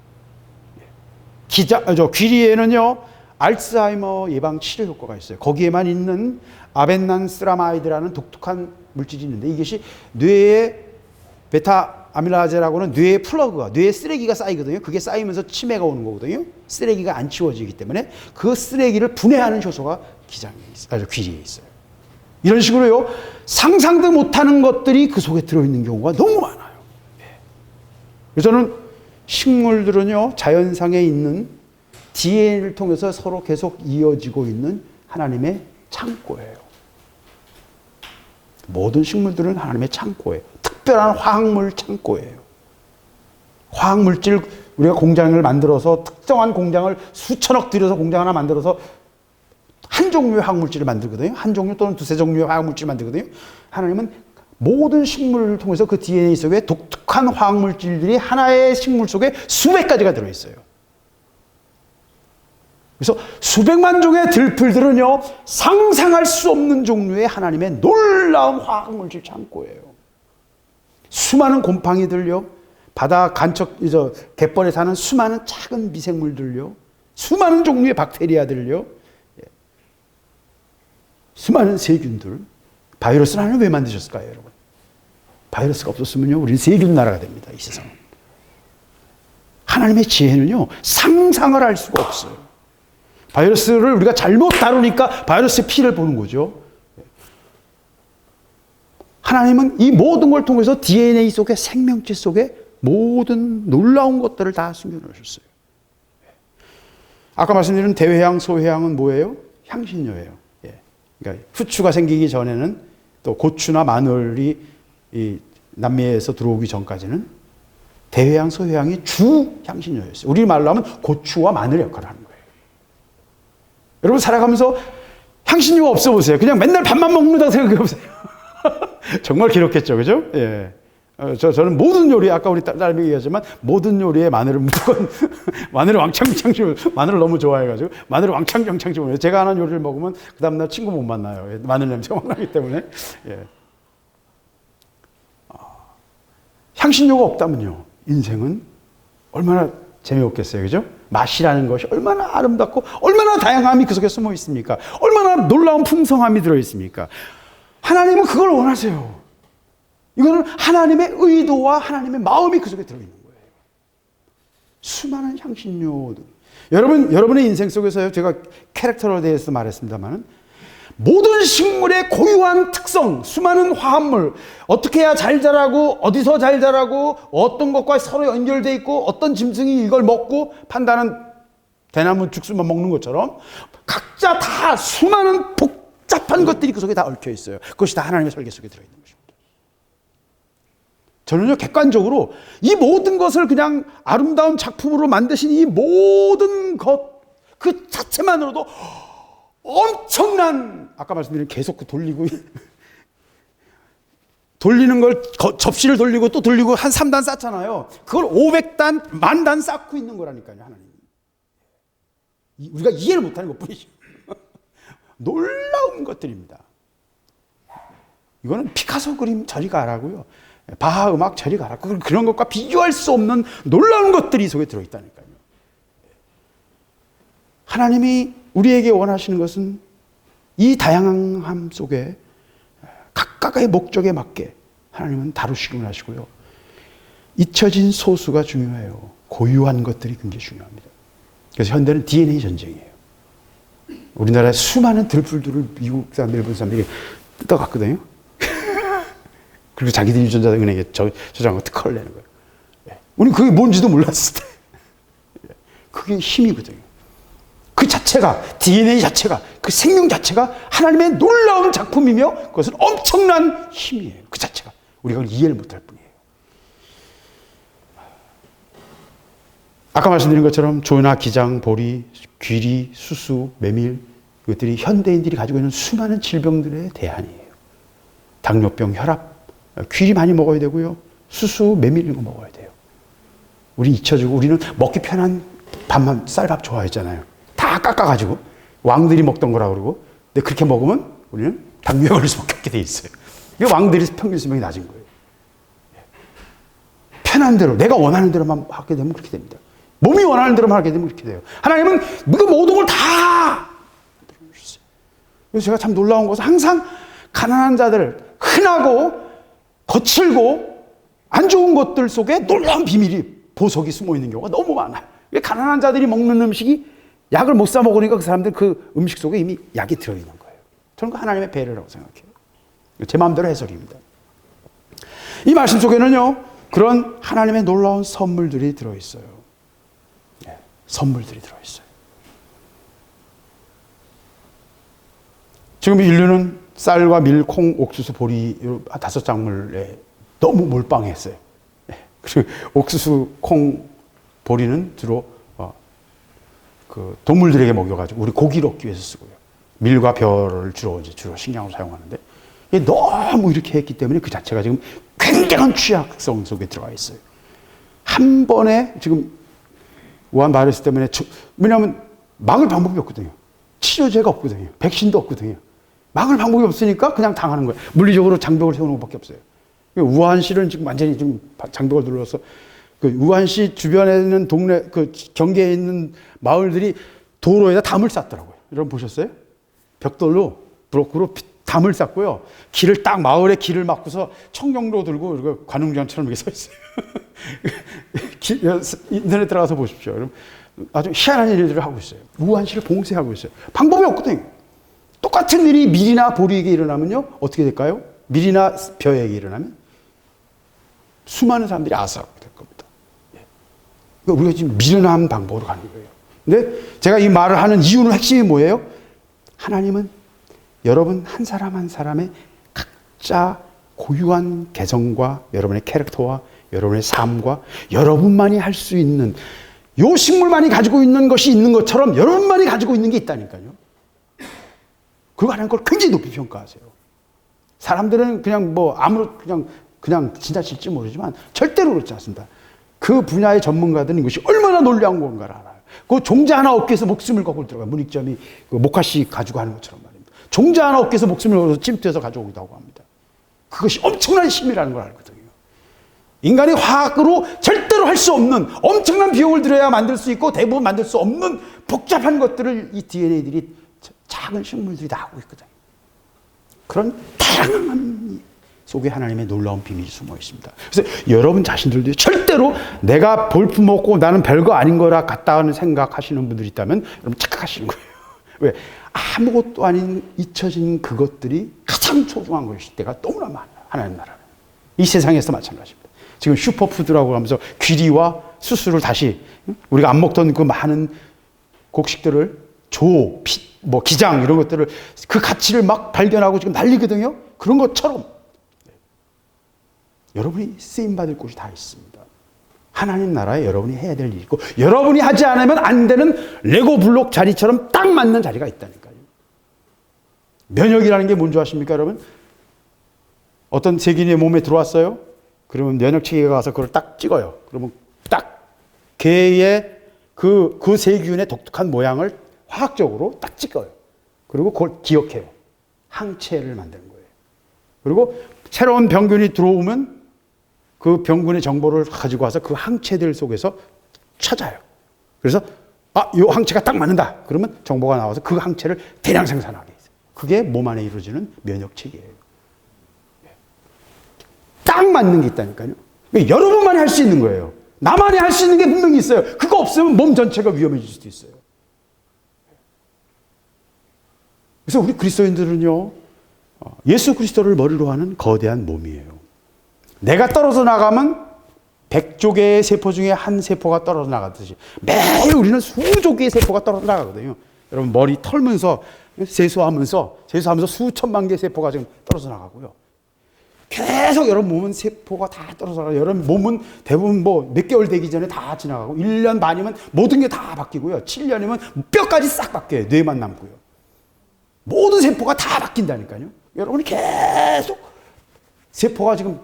귀리에는요 알츠하이머 예방 치료 효과가 있어요. 거기에만 있는 아벤난스라마이드라는 독특한 물질이 있는데 이것이 뇌에 베타 아밀라제라고는 뇌의 플러그가 뇌에 쓰레기가 쌓이거든요. 그게 쌓이면서 치매가 오는 거거든요. 쓰레기가 안 치워지기 때문에 그 쓰레기를 분해하는 효소가 귀리에 있어요. 이런 식으로요 상상도 못하는 것들이 그 속에 들어있는 경우가 너무 많아요. 그래서 저는 식물들은요 자연상에 있는 DNA를 통해서 서로 계속 이어지고 있는 하나님의 창고예요. 모든 식물들은 하나님의 창고예요. 특별한 화학물 창고예요. 화학물질 우리가 공장을 만들어서 특정한 공장을 수천억 들여서 공장 하나 만들어서 한 종류의 화학물질을 만들거든요. 한 종류 또는 두세 종류의 화학물질을 만들거든요. 하나님은 모든 식물을 통해서 그 DNA 속에 독특한 화학물질들이 하나의 식물 속에 수백 가지가 들어있어요. 그래서 수백만 종의 들풀들은요 상상할 수 없는 종류의 하나님의 놀라운 화학물질 창고예요. 수많은 곰팡이들요, 바다 갯벌에 사는 수많은 작은 미생물들요, 수많은 종류의 박테리아들요, 수많은 세균들. 바이러스는 하나님 왜 만드셨을까요, 여러분? 바이러스가 없었으면요 우리는 세균 나라가 됩니다. 이 세상은. 하나님의 지혜는요 상상을 할 수가 없어요. 바이러스를 우리가 잘못 다루니까 바이러스의 피를 보는 거죠. 하나님은 이 모든 걸 통해서 DNA 속에 생명체 속에 모든 놀라운 것들을 다 숨겨놓으셨어요. 아까 말씀드린 대회향, 소회향은 뭐예요? 향신료예요. 그러니까 후추가 생기기 전에는 또 고추나 마늘이 이 남미에서 들어오기 전까지는 대회향, 소회향이 주 향신료였어요. 우리 말로 하면 고추와 마늘의 역할을 하는 거예요. 여러분 살아가면서 향신료가 없어 보세요. 그냥 맨날 밥만 먹는다고 생각해 보세요. 정말 기록했죠, 그죠? 예. 저는 모든 요리, 아까 우리 딸이 얘기하지만 모든 요리에 마늘을 무조건 마늘을 왕창 집어요. 마늘을 너무 좋아해가지고 마늘을 왕창 집어요. 제가 하는 요리를 먹으면 그 다음날 친구 못 만나요. 마늘 냄새가 막 나기 때문에. 예. 향신료가 없다면요 인생은 얼마나 재미없겠어요, 그죠? 맛이라는 것이 얼마나 아름답고 얼마나 다양함이 그 속에 숨어 있습니까? 얼마나 놀라운 풍성함이 들어 있습니까? 하나님은 그걸 원하세요. 이거는 하나님의 의도와 하나님의 마음이 그 속에 들어있는 거예요. 수많은 향신료들. 여러분의 인생 속에서요, 제가 캐릭터에 대해서 말했습니다만, 모든 식물의 고유한 특성, 수많은 화합물, 어떻게 해야 잘 자라고, 어디서 잘 자라고, 어떤 것과 서로 연결되어 있고, 어떤 짐승이 이걸 먹고 판다는 대나무 죽순만 먹는 것처럼 각자 다 수많은 복잡한 것들이 그 속에 다 얽혀 있어요. 그것이 다 하나님의 설계 속에 들어있는 것입니다. 저는요, 객관적으로 이 모든 것을 그냥 아름다운 작품으로 만드신 이 모든 것 그 자체만으로도 엄청난, 아까 말씀드린 계속 돌리고 돌리는 걸, 접시를 돌리고 또 돌리고 한 3단 쌓잖아요. 그걸 500단, 10,000단 쌓고 있는 거라니까요, 하나님. 우리가 이해를 못하는 것 뿐이죠. 놀라운 것들입니다. 이거는 피카소 그림 저리 가라고요. 바하 음악 저리 가라. 그런 것과 비교할 수 없는 놀라운 것들이 속에 들어있다니까요. 하나님이 우리에게 원하시는 것은 이 다양함 속에 각각의 목적에 맞게 하나님은 다루시곤 하시고요. 잊혀진 소수가 중요해요. 고유한 것들이 굉장히 중요합니다. 그래서 현대는 DNA 전쟁이에요. 우리나라의 수많은 들풀들을 미국 사람들이, 일본 사람들이 뜯어갔거든요. 그리고 자기들이 유전자 은행에 저장하고 특허를 내는 거예요. 우리는 그게 뭔지도 몰랐을 때. 그게 힘이거든요. 그 자체가, DNA 자체가, 그 생명 자체가 하나님의 놀라운 작품이며 그것은 엄청난 힘이에요. 그 자체가. 우리가 그걸 이해를 못할 뿐이에요. 아까 말씀드린 것처럼 조나, 기장, 보리, 귀리, 수수, 메밀, 이것들이 현대인들이 가지고 있는 수많은 질병들의 대안이에요. 당뇨병, 혈압, 귀리 많이 먹어야 되고요. 수수, 메밀 이런 거 먹어야 돼요. 우리 잊혀지고, 우리는 먹기 편한 밥만, 쌀밥 좋아했잖아요. 다 깎아가지고 왕들이 먹던 거라 그러고, 근데 그렇게 먹으면 우리는 당뇨에 걸릴 수밖에 없게 돼 있어요. 이게 왕들이 평균 수명이 낮은 거예요. 편한 대로, 내가 원하는 대로만 하게 되면 그렇게 됩니다. 몸이 원하는 대로만 하게 되면 그렇게 돼요. 하나님은 그 모든 걸 다 만들어주셨어요. 그래서 제가 참 놀라운 것은 항상 가난한 자들, 흔하고 거칠고 안 좋은 것들 속에 놀라운 비밀이, 보석이 숨어 있는 경우가 너무 많아요. 가난한 자들이 먹는 음식이 약을 못 사 먹으니까 그 사람들 그 음식 속에 이미 약이 들어있는 거예요. 저는 그 하나님의 배려라고 생각해요. 제 마음대로 해석입니다. 이 말씀 속에는요, 그런 하나님의 놀라운 선물들이 들어있어요. 네, 선물들이 들어있어요. 지금 인류는 쌀과 밀, 콩, 옥수수, 보리 5작물에 너무 몰빵했어요. 네, 그리고 옥수수, 콩, 보리는 주로 그 동물들에게 먹여가지고 우리 고기를 얻기 위해서 쓰고요. 밀과 벼를 주로 식량으로 사용하는데, 이게 너무 이렇게 했기 때문에 그 자체가 지금 굉장한 취약성 속에 들어가 있어요. 한 번에 지금 우한 바이러스 때문에, 왜냐하면 막을 방법이 없거든요. 치료제가 없거든요. 백신도 없거든요. 막을 방법이 없으니까 그냥 당하는 거예요. 물리적으로 장벽을 세우는 것밖에 없어요. 우한시는 지금 완전히 지금 장벽을 둘러서, 그 우한시 주변에 있는 동네, 그 경계에 있는 마을들이 도로에다 담을 쌌더라고요. 여러분 보셨어요? 벽돌로, 브로크로 담을 쌌고요. 길을 딱, 마을에 길을 막고서 청경로 들고 이렇게 관웅전처럼 이렇게 서 있어요. 인터넷 들어가서 보십시오. 여러분, 아주 희한한 일들을 하고 있어요. 우한시를 봉쇄하고 있어요. 방법이 없거든요. 똑같은 일이 밀이나 보리에게 일어나면요, 어떻게 될까요? 밀이나 벼에게 일어나면 수많은 사람들이 아사하게 될 겁니다. 그러니까 우리가 지금 미련한 방법으로 가는 거예요. 근데 제가 이 말을 하는 이유는, 핵심이 뭐예요? 하나님은 여러분 한 사람 한 사람의 각자 고유한 개성과 여러분의 캐릭터와 여러분의 삶과 여러분만이 할 수 있는, 요 식물만이 가지고 있는 것이 있는 것처럼 여러분만이 가지고 있는 게 있다니까요. 그거 하는 걸 굉장히 높이 평가하세요. 사람들은 그냥 뭐 그냥 지나칠지 모르지만 절대로 그렇지 않습니다. 그 분야의 전문가들은 이것이 얼마나 놀라운 건가를 알아요. 그 종자 하나 어깨에서 목숨을 걸고 들어가요. 문익점이 그 목화씨 가지고 하는 것처럼 말입니다. 종자 하나 어깨에서 목숨을 걸어서 침투해서 가져오기도 하고 합니다. 그것이 엄청난 힘이라는 걸 알거든요. 인간이 화학으로 절대로 할 수 없는, 엄청난 비용을 들여야 만들 수 있고 대부분 만들 수 없는 복잡한 것들을 이 DNA들이, 작은 식물들이 다 하고 있거든요. 그런 다양한 속에 하나님의 놀라운 비밀이 숨어 있습니다. 그래서 여러분 자신들도 절대로 내가 볼품없고 나는 별거 아닌 거라 같다는 생각하시는 분들이 있다면 여러분 착각하시는 거예요. 왜? 아무것도 아닌 잊혀진 그것들이 가장 소중한 것일 때가 너무나 많아요. 하나님 나라는. 이 세상에서 마찬가지입니다. 지금 슈퍼푸드라고 하면서 귀리와 수수를 다시 우리가 안 먹던 그 많은 곡식들을 기장 이런 것들을 그 가치를 막 발견하고 지금 난리거든요. 그런 것처럼 여러분이 쓰임받을 곳이 다 있습니다. 하나님 나라에 여러분이 해야 될 일이 있고 여러분이 하지 않으면 안 되는 레고 블록 자리처럼 딱 맞는 자리가 있다니까요. 면역이라는 게 뭔지 아십니까 여러분? 어떤 세균이 몸에 들어왔어요? 그러면 면역체계가 가서 그걸 딱 찍어요. 그러면 딱 개의 그 세균의 독특한 모양을 화학적으로 딱 찍어요. 그리고 그걸 기억해요. 항체를 만드는 거예요. 그리고 새로운 병균이 들어오면 그 병균의 정보를 가지고 와서 그 항체들 속에서 찾아요. 그래서 이 항체가 딱 맞는다. 그러면 정보가 나와서 그 항체를 대량 생산하게 해요. 그게 몸 안에 이루어지는 면역 체계예요. 딱 맞는 게 있다니까요. 여러분만이 할 수 있는 거예요. 나만이 할 수 있는 게 분명히 있어요. 그거 없으면 몸 전체가 위험해질 수도 있어요. 그래서 우리 그리스도인들은요, 예수 그리스도를 머리로 하는 거대한 몸이에요. 내가 떨어져 나가면 100조개의 세포 중에 한 세포가 떨어져 나가듯이 매일 우리는 수조 개의 세포가 떨어져 나가거든요. 여러분 머리 털면서 세수하면서 수천만 개의 세포가 지금 떨어져 나가고요. 계속 여러분 몸은 세포가 다 떨어져 나가요. 여러분 몸은 대부분 몇 개월 되기 전에 다 지나가고 1년 반이면 모든 게 다 바뀌고요. 7년이면 뼈까지 싹 바뀌어요. 뇌만 남고요. 모든 세포가 다 바뀐다니까요. 여러분이 계속 세포가 지금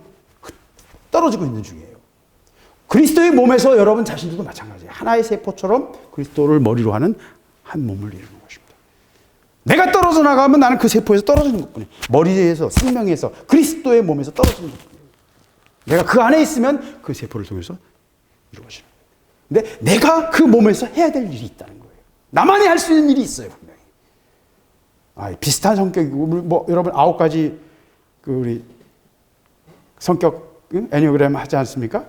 떨어지고 있는 중이에요. 그리스도의 몸에서 여러분 자신들도 마찬가지예요. 하나의 세포처럼 그리스도를 머리로 하는 한 몸을 이루는 것입니다. 내가 떨어져 나가면 나는 그 세포에서 떨어지는 것뿐이에요. 머리에서, 생명에서, 그리스도의 몸에서 떨어지는 것뿐이에요. 내가 그 안에 있으면 그 세포를 통해서 이루어지는 거예요. 근데 내가 그 몸에서 해야 될 일이 있다는 거예요. 나만이 할 수 있는 일이 있어요, 분명히. 비슷한 성격이고, 여러분 9가지 우리 성격 애니어그램 하지 않습니까?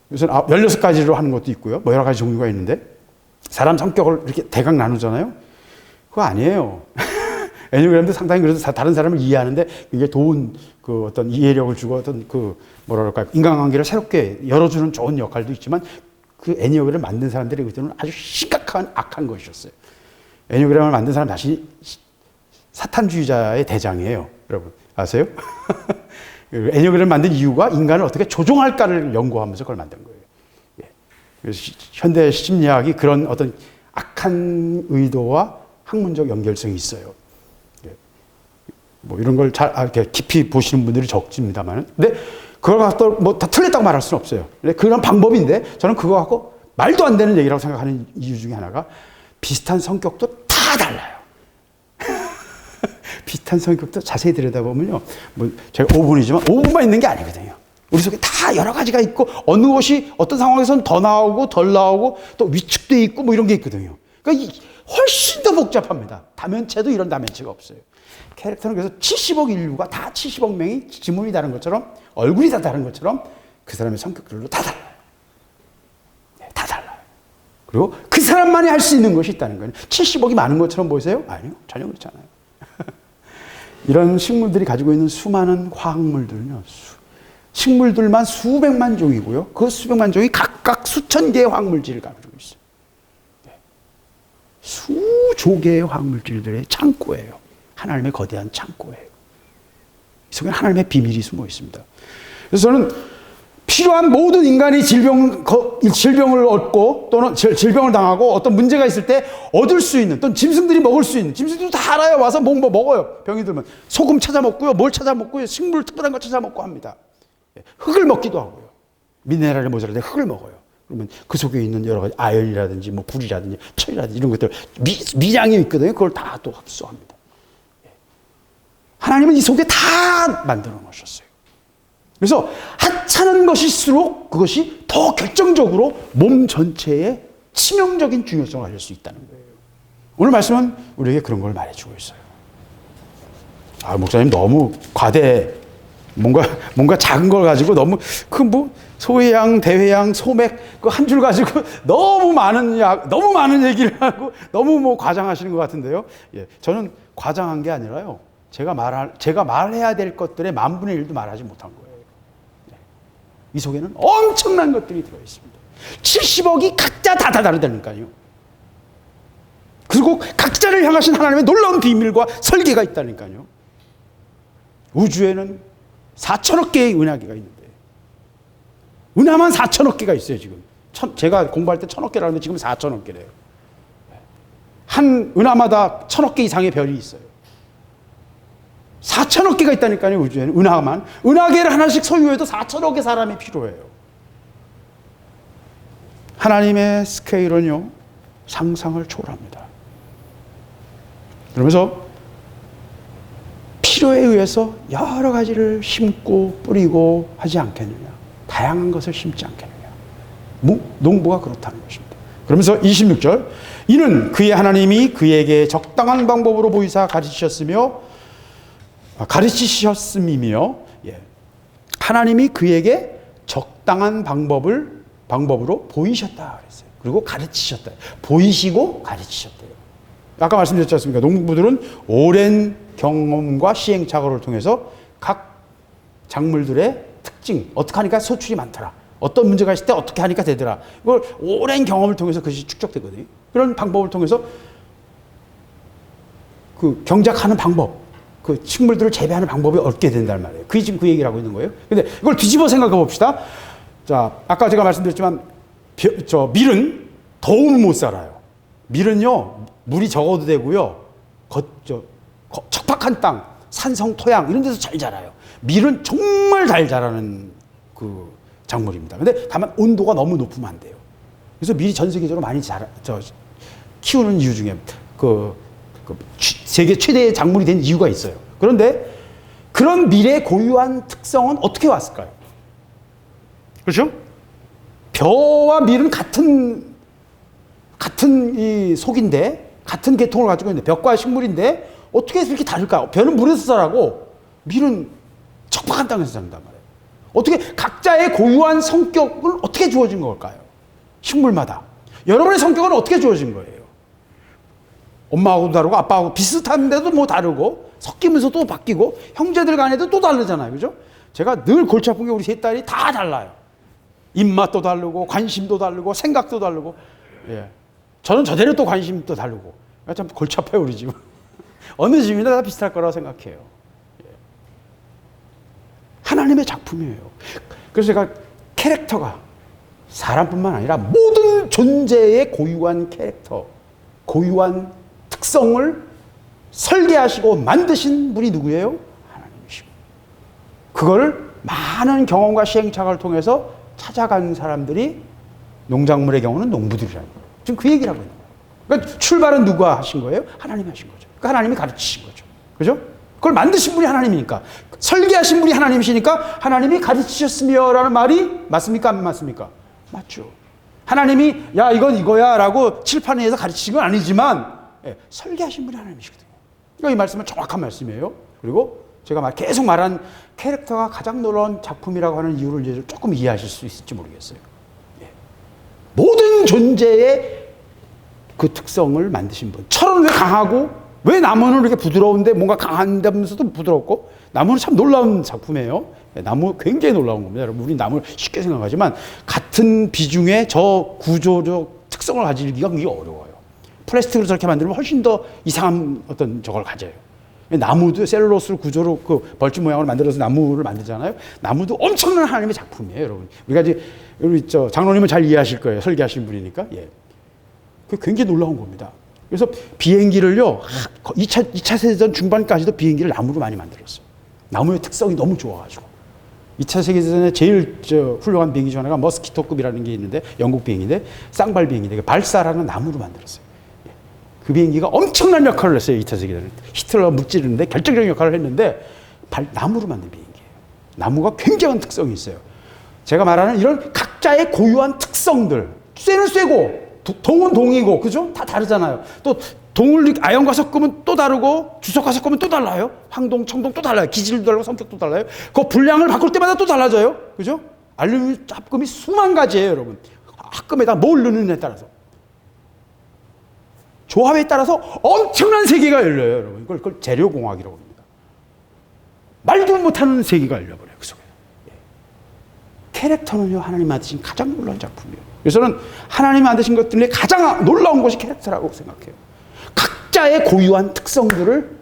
무슨 16가지로 하는 것도 있고요. 여러 가지 종류가 있는데 사람 성격을 이렇게 대강 나누잖아요. 그거 아니에요. 애니어그램도 상당히 그래서 다른 사람을 이해하는데 이게 좋은 어떤 이해력을 주고 어떤 인간관계를 새롭게 열어주는 좋은 역할도 있지만 그 애니어그램을 만든 사람들이 그때는 아주 심각한 악한 것이었어요. 애니어그램을 만든 사람 다시 사탄주의자의 대장이에요. 여러분 아세요? 애니어그램을 만든 이유가 인간을 어떻게 조종할까를 연구하면서 그걸 만든 거예요. 그래서 현대 심리학이 그런 어떤 악한 의도와 학문적 연결성이 있어요. 이런 걸 잘 깊이 보시는 분들이 적습니다만, 근데 그걸 갖고 다 틀렸다고 말할 수는 없어요. 그런 방법인데 저는 그거 갖고 말도 안 되는 얘기라고 생각하는 이유 중에 하나가 비슷한 성격도 다 달라요. 비슷한 성격도 자세히 들여다보면요. 제가 5분이지만 5분만 있는 게 아니거든요. 우리 속에 다 여러 가지가 있고 어느 것이 어떤 상황에서는 더 나오고 덜 나오고 또 위축도 있고 이런 게 있거든요. 그러니까 훨씬 더 복잡합니다. 다면체도 이런 다면체가 없어요. 캐릭터는 그래서 70억 인류가 다 70억 명이 지문이 다른 것처럼 얼굴이 다 다른 것처럼 그 사람의 성격들도 다 달라요. 다 달라요. 그리고 그 사람만이 할 수 있는 것이 있다는 거예요. 70억이 많은 것처럼 보이세요? 아니요. 전혀 그렇지 않아요. 이런 식물들이 가지고 있는 수많은 화학물들은요. 식물들만 수백만 종이고요. 그 수백만 종이 각각 수천 개의 화학물질을 가지고 있어요. 수조 개의 화학물질들의 창고예요. 하나님의 거대한 창고예요. 이 속에 하나님의 비밀이 숨어 있습니다. 그래서 저는 필요한 모든 인간이 질병을 얻고 또는 질병을 당하고 어떤 문제가 있을 때 얻을 수 있는 또는 짐승들이 먹을 수 있는 짐승들도 다 알아요. 와서 먹어요. 병이 들면 소금 찾아 먹고요. 뭘 찾아 먹고요. 식물 특별한 거 찾아 먹고 합니다. 흙을 먹기도 하고요. 미네랄이 모자랄 때 흙을 먹어요. 그러면 그 속에 있는 여러 가지 아연이라든지 불이라든지 철이라든지 이런 것들 미량이 있거든요. 그걸 다 또 흡수합니다. 하나님은 이 속에 다 만들어 놓으셨어요. 그래서 하찮은 것일수록 그것이 더 결정적으로 몸 전체에 치명적인 중요성을 알릴 수 있다는 거예요. 오늘 말씀은 우리에게 그런 걸 말해주고 있어요. 목사님 너무 뭔가 작은 걸 가지고 너무 소회양, 대회양, 소맥 그 한 줄 가지고 너무 많은 얘기를 하고 너무 과장하시는 것 같은데요. 예, 저는 과장한 게 아니라요. 제가 말해야 될 것들의 10,000,000,000,000도 말하지 못한 거예요. 이 속에는 엄청난 것들이 들어 있습니다. 70억이 각자 다 다르다니까요. 그리고 각자를 향하신 하나님의 놀라운 비밀과 설계가 있다니까요. 우주에는 4,000억 개의 은하계가 있는데 은하만 4,000억 개가 있어요. 지금 제가 공부할 때 1,000억 개라는데 지금 4,000억 개래요. 한 은하마다 1,000억 개 이상의 별이 있어요. 4,000억 개가 있다니까요. 우주에는 은하만. 은하계를 하나씩 소유해도 4,000억의 사람이 필요해요. 하나님의 스케일은요, 상상을 초월합니다. 그러면서 필요에 의해서 여러 가지를 심고 뿌리고 하지 않겠느냐. 다양한 것을 심지 않겠느냐. 농부가 그렇다는 것입니다. 그러면서 26절, 이는 그의 하나님이 그에게 적당한 방법으로 보이사 가르치셨음이며, 예. 하나님이 그에게 적당한 방법으로 보이셨다 그랬어요. 그리고 가르치셨다. 보이시고 가르치셨대요. 아까 말씀드렸지 않습니까? 농부들은 오랜 경험과 시행착오를 통해서 각 작물들의 특징, 어떻게 하니까 소출이 많더라, 어떤 문제가 있을 때 어떻게 하니까 되더라, 이걸 오랜 경험을 통해서 그것이 축적되거든요. 그런 방법을 통해서 그 경작하는 방법, 그 식물들을 재배하는 방법이 얻게 된단 말이에요. 그게 지금 그 얘기를 하고 있는 거예요. 근데 이걸 뒤집어 생각해 봅시다. 자, 아까 제가 말씀드렸지만 밀은 더우면 못 살아요. 밀은요, 물이 적어도 되고요, 척박한 땅, 산성, 토양 이런 데서 잘 자라요. 밀은 정말 잘 자라는 그 작물입니다. 근데 다만 온도가 너무 높으면 안 돼요. 그래서 밀이 전 세계적으로 많이 키우는 이유 중에 세계 최대의 작물이 된 이유가 있어요. 그런데 그런 밀의 고유한 특성은 어떻게 왔을까요? 그렇죠? 벼와 밀은 같은 이 속인데, 같은 계통을 가지고 있는데, 벼과 식물인데 어떻게 이렇게 다를까요? 벼는 물에서 자라고 밀은 척박한 땅에서 자란단 말이에요. 어떻게 각자의 고유한 성격을 어떻게 주어진 걸까요? 식물마다. 여러분의 성격은 어떻게 주어진 거예요? 엄마하고도 다르고 아빠하고 비슷한데도 다르고 섞이면서 또 바뀌고 형제들 간에도 또 다르잖아요. 그죠? 제가 늘 골치 아픈 게 우리 세 딸이 다 달라요. 입맛도 다르고 관심도 다르고 생각도 다르고. 예. 저는 저대로 또 관심도 다르고. 참 골치 아파요, 우리 집은. 어느 집이나 다 비슷할 거라고 생각해요. 예. 하나님의 작품이에요. 그래서 제가 캐릭터가 사람뿐만 아니라 모든 존재의 고유한 캐릭터, 고유한 특성을 설계하시고 만드신 분이 누구예요? 하나님이시고. 그걸 많은 경험과 시행착오를 통해서 찾아간 사람들이 농작물의 경우는 농부들이라는 거예요. 지금 그 얘기를 하고 있는 거예요. 그러니까 출발은 누가 하신 거예요? 하나님이 하신 거죠. 그러니까 하나님이 가르치신 거죠. 그죠? 그걸 만드신 분이 하나님이니까, 설계하신 분이 하나님이시니까 하나님이 가르치셨으며 라는 말이 맞습니까? 안 맞습니까? 맞죠. 하나님이 야 이건 이거야 라고 칠판에 해서 가르치신 건 아니지만, 예, 설계하신 분이 하나님이시거든요. 그러니까 이 말씀은 정확한 말씀이에요. 그리고 제가 계속 말한 캐릭터가 가장 놀라운 작품이라고 하는 이유를 이제 조금 이해하실 수 있을지 모르겠어요. 예. 모든 존재의 그 특성을 만드신 분. 철은 왜 강하고, 왜 나무는 이렇게 부드러운데 뭔가 강한다면서도 부드럽고, 나무는 참 놀라운 작품이에요. 나무 굉장히 놀라운 겁니다. 여러분, 우리 나무를 쉽게 생각하지만 같은 비중의 저 구조적 특성을 가지기가 굉장히 어려워요. 플라스틱으로 저렇게 만들면 훨씬 더 이상한 어떤 저걸 가져요. 나무도 셀룰로스 구조로 그 벌집 모양으로 만들어서 나무를 만들잖아요. 나무도 엄청난 하나님의 작품이에요, 여러분. 우리가 이제 우리 장로님은 잘 이해하실 거예요. 설계하신 분이니까. 예. 그 굉장히 놀라운 겁니다. 그래서 비행기를요, 2차 세계대전 중반까지도 비행기를 나무로 많이 만들었어요. 나무의 특성이 너무 좋아가지고. 2차 세계대전에 제일 훌륭한 비행기 중 하나가 머스키토급이라는 게 있는데, 영국 비행기인데, 쌍발 비행기인데, 발사라는 나무로 만들었어요. 예. 그 비행기가 엄청난 역할을 했어요, 2차 세계대전. 히틀러가 무찌르는데 결정적인 역할을 했는데, 나무로 만든 비행기예요. 나무가 굉장한 특성이 있어요. 제가 말하는 이런 각자의 고유한 특성들, 쇠는 쇠고, 동은 동이고, 그죠? 다 다르잖아요. 또 동을 아연과 섞으면 또 다르고 주석과 섞으면 또 달라요. 황동, 청동 또 달라요. 기질도 다르고 성격도 달라요. 그 분량을 바꿀 때마다 또 달라져요. 그죠? 알루미늄 합금이 수만 가지예요, 여러분. 합금에다 뭘 넣느냐에 따라서. 조합에 따라서 엄청난 세계가 열려요, 여러분. 그걸 재료공학이라고 합니다. 말도 못하는 세계가 열려버려요, 그 속에. 캐릭터는요, 하나님 만드신 가장 놀라운 작품이에요. 그래서 저는 하나님 만드신 것 중에 가장 놀라운 것이 캐릭터라고 생각해요. 각자의 고유한 특성들을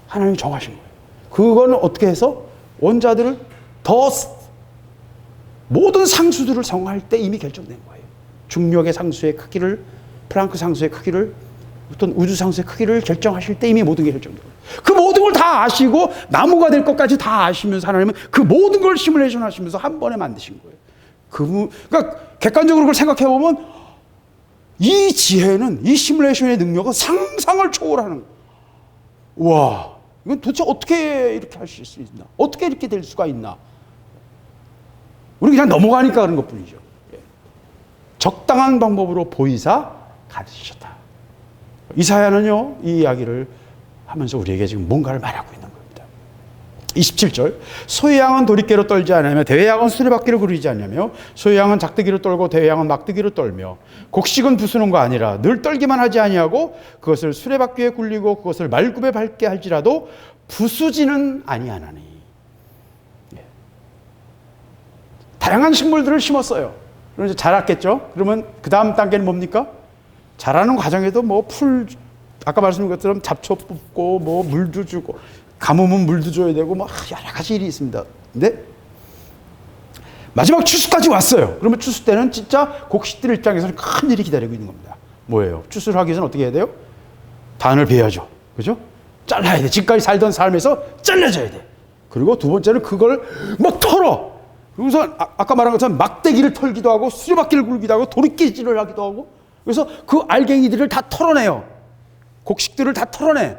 하나님이 정하신 거예요. 그거는 어떻게 해서 원자들을 더 모든 상수들을 정할 때 이미 결정된 거예요. 중력의 상수의 크기를, 플랑크 상수의 크기를, 어떤 우주 상수의 크기를 결정하실 때 이미 모든 게 결정된 거예요. 그 모든 걸 다 아시고 나무가 될 것까지 다 아시면서 하나님은 그 모든 걸 시뮬레이션 하시면서 한 번에 만드신 거예요. 그러니까 객관적으로 그걸 생각해 보면 이 지혜는, 이 시뮬레이션의 능력은 상상을 초월하는 거예요. 와, 이건 도대체 어떻게 이렇게 하실 수 있나? 어떻게 이렇게 될 수가 있나? 우리 그냥 넘어가니까 그런 것 뿐이죠. 적당한 방법으로 보이사 가르치셨다. 이사야는요, 이 이야기를 하면서 우리에게 지금 뭔가를 말하고 있는 겁니다. 27절, 소의 양은 도리깨로 떨지 않으며 대회양은 수레바퀴를 굴리지 않으며 소의 양은 작두기를 떨고 대회양은 막두기를 떨며 곡식은 부수는 거 아니라 늘 떨기만 하지 아니하고 그것을 수레바퀴에 굴리고 그것을 말굽에 밟게 할지라도 부수지는 아니하나니. 다양한 식물들을 심었어요. 그럼 이제 자랐겠죠? 그러면 그 다음 단계는 뭡니까? 자라는 과정에도 뭐 아까 말씀드린 것처럼 잡초 뽑고 뭐 물도 주고 가뭄은 물도 줘야 되고 뭐 여러 가지 일이 있습니다. 근데 마지막 추수까지 왔어요. 그러면 추수 때는 진짜 곡식들 입장에서는 큰 일이 기다리고 있는 겁니다. 뭐예요? 추수를 하기 위해서는 어떻게 해야 돼요? 단을 베야죠. 그죠? 잘라야 돼. 지금까지 살던 삶에서 잘라줘야 돼. 그리고 두 번째는 그걸 막 털어. 그래서 아까 말한 것처럼 막대기를 털기도 하고 수레바퀴를 굴기도 하고 도리깨질을 하기도 하고, 그래서 그 알갱이들을 다 털어내요. 곡식들을 다 털어내.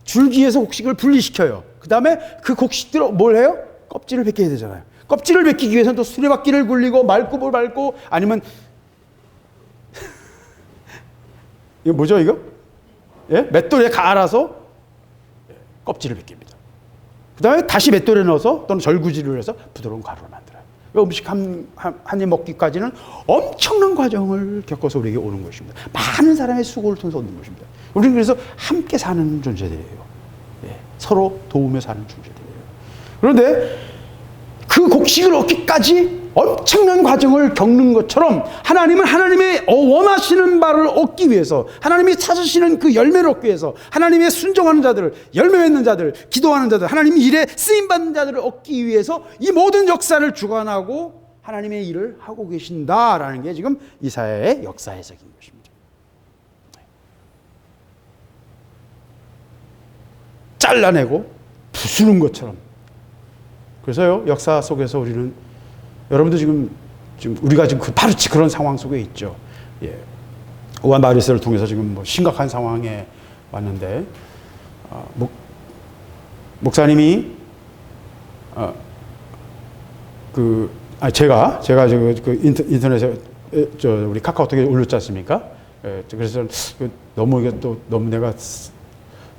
줄기에서 곡식을 분리시켜요. 그 다음에 그 곡식들을 뭘 해요? 껍질을 벗겨야 되잖아요. 껍질을 벗기기 위해서는 또 수레바퀴를 굴리고 말굽을 밟고, 아니면 이거 뭐죠 이거? 예? 맷돌에 갈아서 껍질을 벗깁니다. 그 다음에 다시 맷돌에 넣어서 또는 절구질을 해서 부드러운 가루를 만들어요. 음식 한 입 먹기까지는 엄청난 과정을 겪어서 우리에게 오는 것입니다. 많은 사람의 수고를 통해서 얻는 것입니다. 우리는 그래서 함께 사는 존재들이에요. 예, 서로 도우며 사는 존재들이에요. 그런데 그 곡식을 얻기까지 엄청난 과정을 겪는 것처럼 하나님은 하나님의 원하시는 바를 얻기 위해서, 하나님이 찾으시는 그 열매를 얻기 위해서, 하나님의 순종하는 자들을, 열매 맺는 자들, 기도하는 자들, 하나님 일에 쓰임받는 자들을 얻기 위해서 이 모든 역사를 주관하고 하나님의 일을 하고 계신다라는 게 지금 이사야의 역사 해석인 것입니다. 잘라내고 부수는 것처럼. 그래서요, 역사 속에서 우리는, 여러분도 지금 우리가 지금 바로 그런 상황 속에 있죠. 예. 우한 바이러스를 통해서 지금 뭐 심각한 상황에 왔는데, 목사님이 제가 그 인터넷에 우리 카카오톡에 올렸지 않습니까? 예. 그래서 너무 이게 또 너무 내가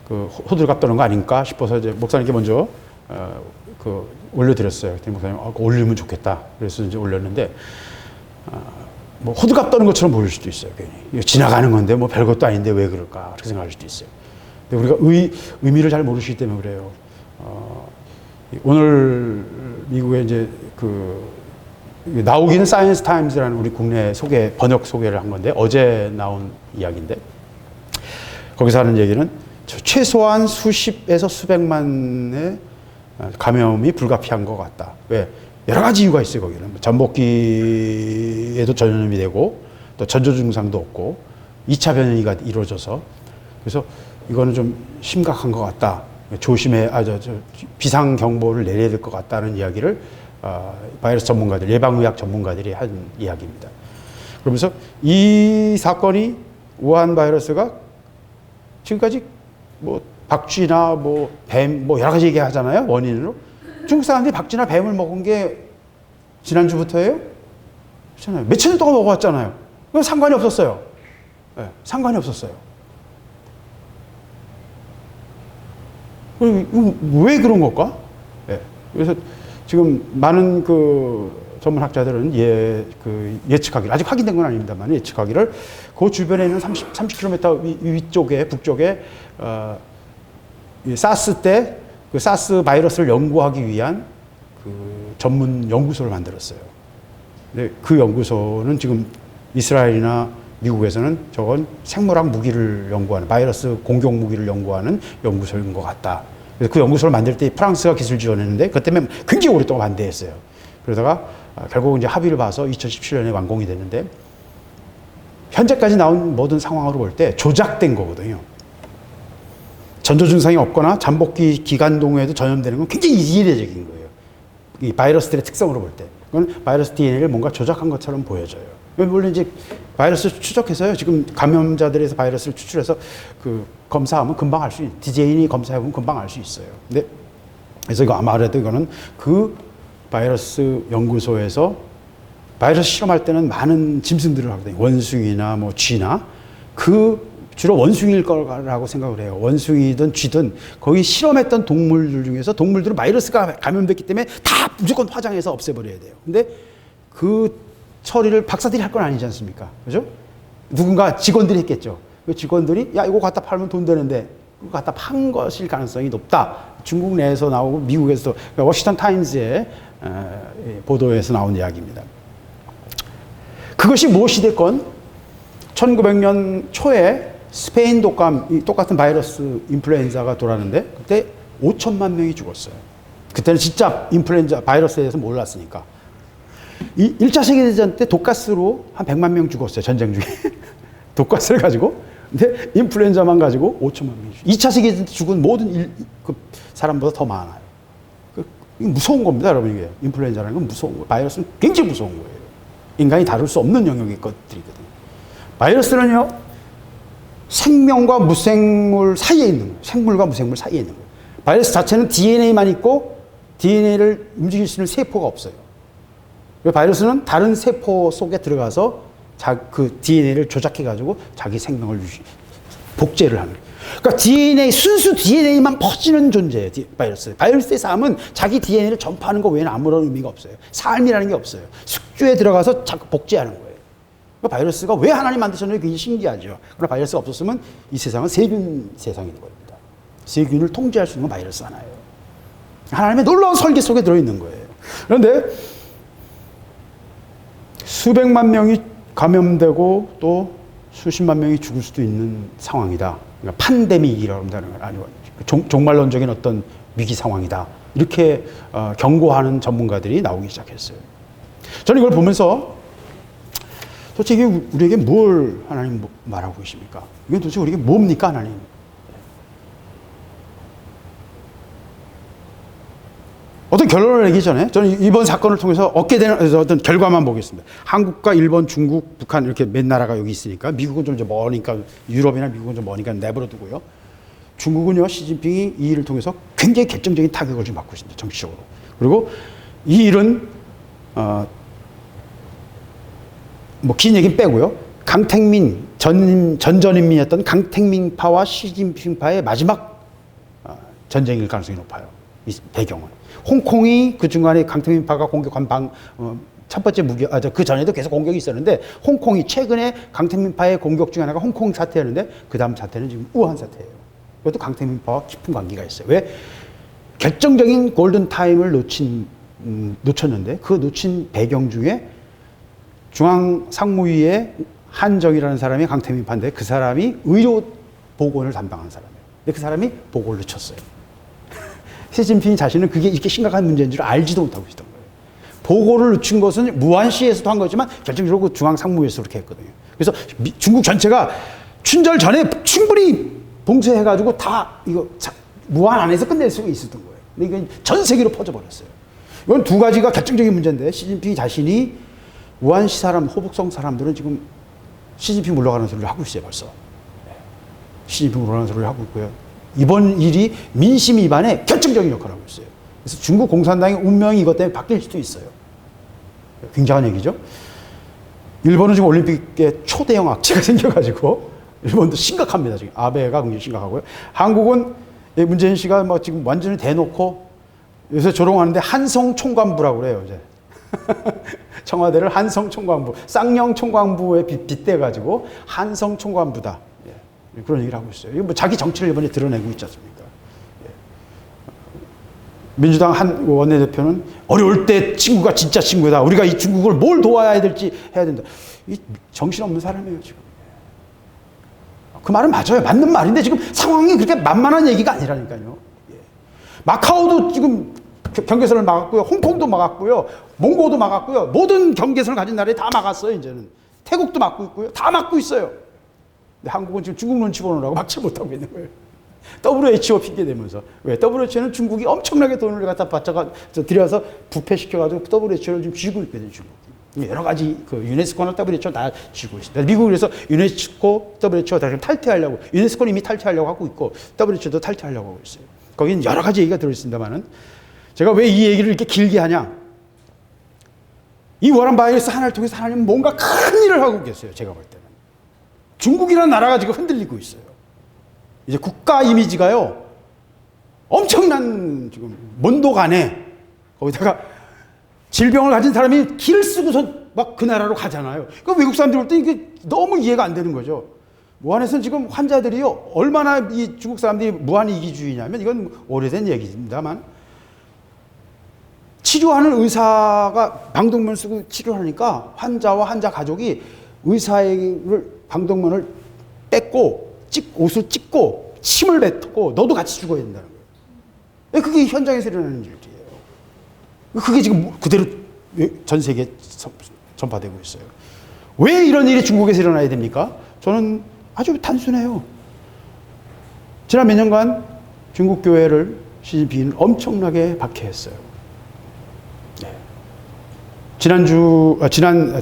그 호들갑 떠는 거 아닌가 싶어서 이제 목사님께 먼저 올려드렸어요. 그랬더니 목사님, 올리면 좋겠다. 그래서 이제 올렸는데, 뭐 호들갑 떠는 것처럼 보일 수도 있어요. 괜히 지나가는 건데 뭐 별것도 아닌데 왜 그럴까 그렇게 생각할 수도 있어요. 근데 우리가 의미를 잘 모르시기 때문에 그래요. 오늘 미국에 이제 나오기는 사이언스 타임즈라는 우리 국내 번역 소개를 한 건데, 어제 나온 이야기인데, 거기서 하는 얘기는 최소한 수십에서 수백만의 감염이 불가피한 것 같다. 왜? 여러 가지 이유가 있어요. 거기는 전복기에도 전염이 되고 또 전조 증상도 없고 2차 변이가 이루어져서, 그래서 이거는 좀 심각한 것 같다. 비상 경보를 내려야 될 것 같다는 이야기를 바이러스 전문가들, 예방의학 전문가들이 한 이야기입니다. 그러면서 이 사건이, 우한 바이러스가 지금까지 뭐 박쥐나 뭐 뱀, 뭐 여러 가지 얘기하잖아요. 원인으로. 중국 사람들이 박쥐나 뱀을 먹은 게 지난주부터예요? 그렇잖아요. 며칠 동안 먹어왔잖아요. 그건 상관이 없었어요. 네, 상관이 없었어요. 왜 그런 걸까? 예. 그래서 지금 많은 전문학자들은 예측하기를, 아직 확인된 건 아닙니다만 예측하기를 그 주변에 있는 30km 위쪽에, 북쪽에, 사스 때 그 사스 바이러스를 연구하기 위한 전문 연구소를 만들었어요. 근데 그 연구소는 지금 이스라엘이나 미국에서는 저건 생물학 무기를 연구하는, 바이러스 공격 무기를 연구하는 연구소인 것 같다. 그래서 그 연구소를 만들 때 프랑스가 기술 지원했는데 그것 때문에 굉장히 오랫동안 반대했어요. 그러다가 결국 이제 합의를 봐서 2017년에 완공이 됐는데, 현재까지 나온 모든 상황으로 볼 때 조작된 거거든요. 전조 증상이 없거나 잠복기 기간 동에도 전염되는 건 굉장히 이례적인 거예요. 이 바이러스들의 특성으로 볼 때. 그건 바이러스 DNA를 뭔가 조작한 것처럼 보여져요. 물론 이제 바이러스 추적해서요, 지금 감염자들에서 바이러스를 추출해서 검사하면 금방 알 수 있어요. DNA 검사해보면 금방 알 수 있어요. 근데 그래서 이거 아무래도 이거는 그 바이러스 연구소에서 바이러스 실험할 때는 많은 짐승들을 하거든요. 원숭이나 뭐 쥐나 주로 원숭이일 거라고 생각을 해요. 원숭이든 쥐든 거기 실험했던 동물들 중에서 동물들은 바이러스가 감염됐기 때문에 다 무조건 화장해서 없애버려야 돼요. 근데 그 처리를 박사들이 할 건 아니지 않습니까? 그죠? 누군가 직원들이 했겠죠. 그 직원들이 야 이거 갖다 팔면 돈 되는데 그거 갖다 판 것일 가능성이 높다. 중국 내에서 나오고 미국에서도, 그러니까 워싱턴 타임즈의 보도에서 나온 이야기입니다. 그것이 무엇이 됐건 1900년 초에 스페인 독감, 똑같은 바이러스 인플루엔자가 돌았는데 그때 5천만 명이 죽었어요. 그때는 진짜 인플루엔자 바이러스에 대해서 몰랐으니까. 1차 세계대전 때 독가스로 한 100만 명 죽었어요. 전쟁 중에. 독가스를 가지고. 근데 인플루엔자만 가지고 5천만 명이 죽었어요. 2차 세계대전 때 죽은 모든 사람보다 더 많아요. 무서운 겁니다, 여러분. 이게 인플루엔자라는 건 무서운 거예요. 바이러스는 굉장히 무서운 거예요. 인간이 다룰 수 없는 영역의 것들이거든요. 바이러스는요, 생명과 무생물 사이에 있는 거예요. 생물과 무생물 사이에 있는 거예요. 바이러스 자체는 DNA만 있고 DNA를 움직일 수 있는 세포가 없어요. 바이러스는 다른 세포 속에 들어가서 그 DNA를 조작해가지고 자기 생명을 복제를 하는 거예요. 그러니까 순수 DNA만 퍼지는 존재예요, 바이러스. 바이러스의 삶은 자기 DNA를 전파하는 것 외에는 아무런 의미가 없어요. 삶이라는 게 없어요. 숙주에 들어가서 자꾸 복제하는 거예요. 그러니까 바이러스가 왜 하나님 만드셨는지 굉장히 신기하죠. 그러나 바이러스가 없었으면 이 세상은 세균 세상인 겁니다. 세균을 통제할 수 있는 건 바이러스 하나예요. 하나님의 놀라운 설계 속에 들어있는 거예요. 그런데 수백만 명이 감염되고 또 수십만 명이 죽을 수도 있는 상황이다. 그러니까 판데믹이라고 한다는 건 아니고 종말론적인 어떤 위기 상황이다. 이렇게 경고하는 전문가들이 나오기 시작했어요. 저는 이걸 보면서 도대체 이게 우리에게 뭘 하나님 말하고 계십니까? 이게 도대체 우리에게 뭡니까, 하나님? 어떤 결론을 내기 전에 저는 이번 사건을 통해서 얻게 되는 어떤 결과만 보겠습니다. 한국과 일본, 중국, 북한 이렇게 몇 나라가 여기 있으니까, 미국은 좀 머니까, 유럽이나 미국은 좀 머니까 내버려 두고요. 중국은요, 시진핑이 이 일을 통해서 굉장히 결정적인 타격을 좀 받고 있습니다, 정치적으로. 그리고 이 일은 긴 얘기는 빼고요. 강택민, 전전인민이었던 강택민파와 시진핑파의 마지막 전쟁일 가능성이 높아요. 이 배경은. 홍콩이 그 중간에 강택민파가 공격한 첫 번째 그 전에도 계속 공격이 있었는데, 홍콩이 최근에 강택민파의 공격 중 하나가 홍콩 사태였는데, 그 다음 사태는 지금 우한 사태예요. 그것도 강택민파와 깊은 관계가 있어요. 왜? 결정적인 골든타임을 놓쳤는데, 그 놓친 배경 중에 중앙상무위의 한정이라는 사람이 강택민파인데, 그 사람이 의료 보건을 담당하는 사람이에요. 근데 그 사람이 보고를 늦췄어요. 시진핑 자신은 그게 이렇게 심각한 문제인 줄 알지도 못하고 있었던 거예요. 보고를 늦춘 것은 무안시에서도 한 거지만 결정적으로 중앙상무위에서 그렇게 했거든요. 그래서 중국 전체가 춘절 전에 충분히 봉쇄해가지고 다 이거 무안 안에서 끝낼 수가 있었던 거예요. 근데 이건 전 세계로 퍼져버렸어요. 이건 두 가지가 결정적인 문제인데, 시진핑 자신이 우안시 사람, 호북성 사람들은 지금 시진핑 물러가는 소리를 하고 있어요, 벌써. 시진핑 물러가는 소리를 하고 있고요. 이번 일이 민심 위반에 결정적인 역할을 하고 있어요. 그래서 중국 공산당의 운명이 이것 때문에 바뀔 수도 있어요. 굉장한 얘기죠. 일본은 지금 올림픽에 초대형 악재가 생겨가지고, 일본도 심각합니다. 지금 아베가 굉장히 심각하고요. 한국은 문재인 씨가 뭐 지금 완전히 대놓고 요새 조롱하는데 한성 총관부라고 그래요, 이제. 청와대를 한성 총관부, 쌍용 총관부에 빗대가지고 한성 총관부다. 예. 그런 얘기를 하고 있어요. 이거 뭐 자기 정치를 이번에 드러내고 있지 않습니까? 예. 민주당 한 원내대표는 어려울 때 친구가 진짜 친구다. 우리가 이 중국을 뭘 도와야 될지 해야 된다. 이 정신없는 사람이에요, 지금. 그 말은 맞아요. 맞는 말인데 지금 상황이 그렇게 만만한 얘기가 아니라니까요. 예. 마카오도 지금 경계선을 막았고요. 홍콩도 막았고요. 몽고도 막았고요. 모든 경계선을 가진 나라에 다 막았어요, 이제는. 태국도 막고 있고요. 다 막고 있어요. 근데 한국은 지금 중국 눈치 보느라고 막지 못하고 있는 거예요. WHO 핑계 대면서. 왜? WHO는 중국이 엄청나게 돈을 갖다 들여서 부패시켜가지고 WHO를 지금 쥐고 있거든요, 중국이. 여러 가지 그 유네스코나 WHO 다 쥐고 있습니다. 미국은 그래서 유네스코, WHO 다 탈퇴하려고, 유네스코는 이미 탈퇴하려고 하고 있고, WHO도 탈퇴하려고 하고 있어요. 거기는 여러 가지 얘기가 들어있습니다만은 제가 왜 이 얘기를 이렇게 길게 하냐? 이 워런 바이러스 하나를 통해서 하나님은 뭔가 큰 일을 하고 계세요. 제가 볼 때는. 중국이라는 나라가 지금 흔들리고 있어요. 이제 국가 이미지가요. 엄청난 지금 mondog 안에 거기다가 질병을 가진 사람이 길을 쓰고서 막 그 나라로 가잖아요. 그러니까 외국 사람들 볼 때 이게 너무 이해가 안 되는 거죠. 무한에서는 지금 환자들이요. 얼마나 이 중국 사람들이 무한 이기주의냐면 이건 오래된 얘기입니다만 치료하는 의사가 방독면 쓰고 치료하니까 환자와 환자 가족이 의사를 방독면을 뺏고 옷을 찢고 침을 뱉고 너도 같이 죽어야 된다는 거예요. 그게 현장에서 일어나는 일이에요. 그게 지금 그대로 전 세계에 전파되고 있어요. 왜 이런 일이 중국에서 일어나야 됩니까? 저는 아주 단순해요. 지난 몇 년간 중국 교회를 시진핑은 엄청나게 박해했어요.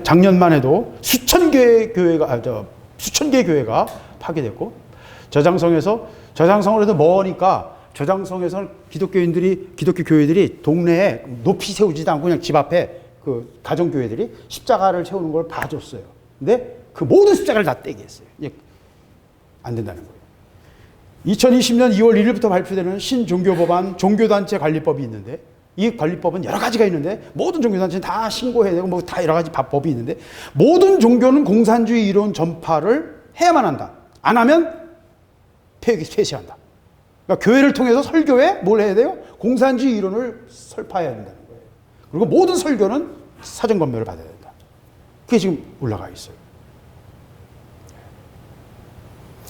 작년만 해도 수천 개의 교회가 파괴됐고, 저장성을 해도 머니까 저장성에서는 기독교 교회들이 동네에 높이 세우지도 않고 그냥 집 앞에 그 가정교회들이 십자가를 세우는 걸 봐줬어요. 근데 그 모든 십자가를 다 떼게 했어요. 안 된다는 거예요. 2020년 2월 1일부터 발표되는 신종교법안 종교단체 관리법이 있는데, 이 관리법은 여러 가지가 있는데 모든 종교단체는 다 신고해야 되고 뭐 다 여러 가지 법이 있는데 모든 종교는 공산주의 이론 전파를 해야만 한다. 안 하면 폐쇄한다. 그러니까 교회를 통해서 설교에 뭘 해야 돼요? 공산주의 이론을 설파해야 된다는 거예요. 그리고 모든 설교는 사전 검열을 받아야 된다. 그게 지금 올라가 있어요.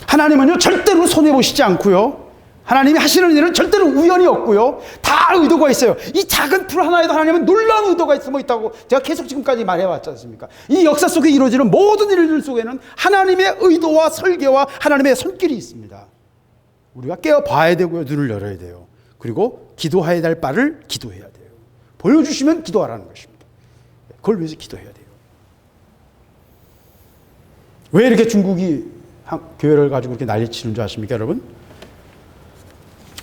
하나님은요 절대로 손해보시지 않고요. 하나님이 하시는 일은 절대로 우연이 없고요. 다 의도가 있어요. 이 작은 풀 하나에도 하나님은 놀라운 의도가 숨어 있다고 제가 계속 지금까지 말해왔지 않습니까? 이 역사 속에 이루어지는 모든 일들 속에는 하나님의 의도와 설계와 하나님의 손길이 있습니다. 우리가 깨어봐야 되고요. 눈을 열어야 돼요. 그리고 기도해야 될 바를 기도해야 돼요. 보여주시면 기도하라는 것입니다. 그걸 위해서 기도해야 돼요. 왜 이렇게 중국이 교회를 가지고 이렇게 난리치는 줄 아십니까, 여러분?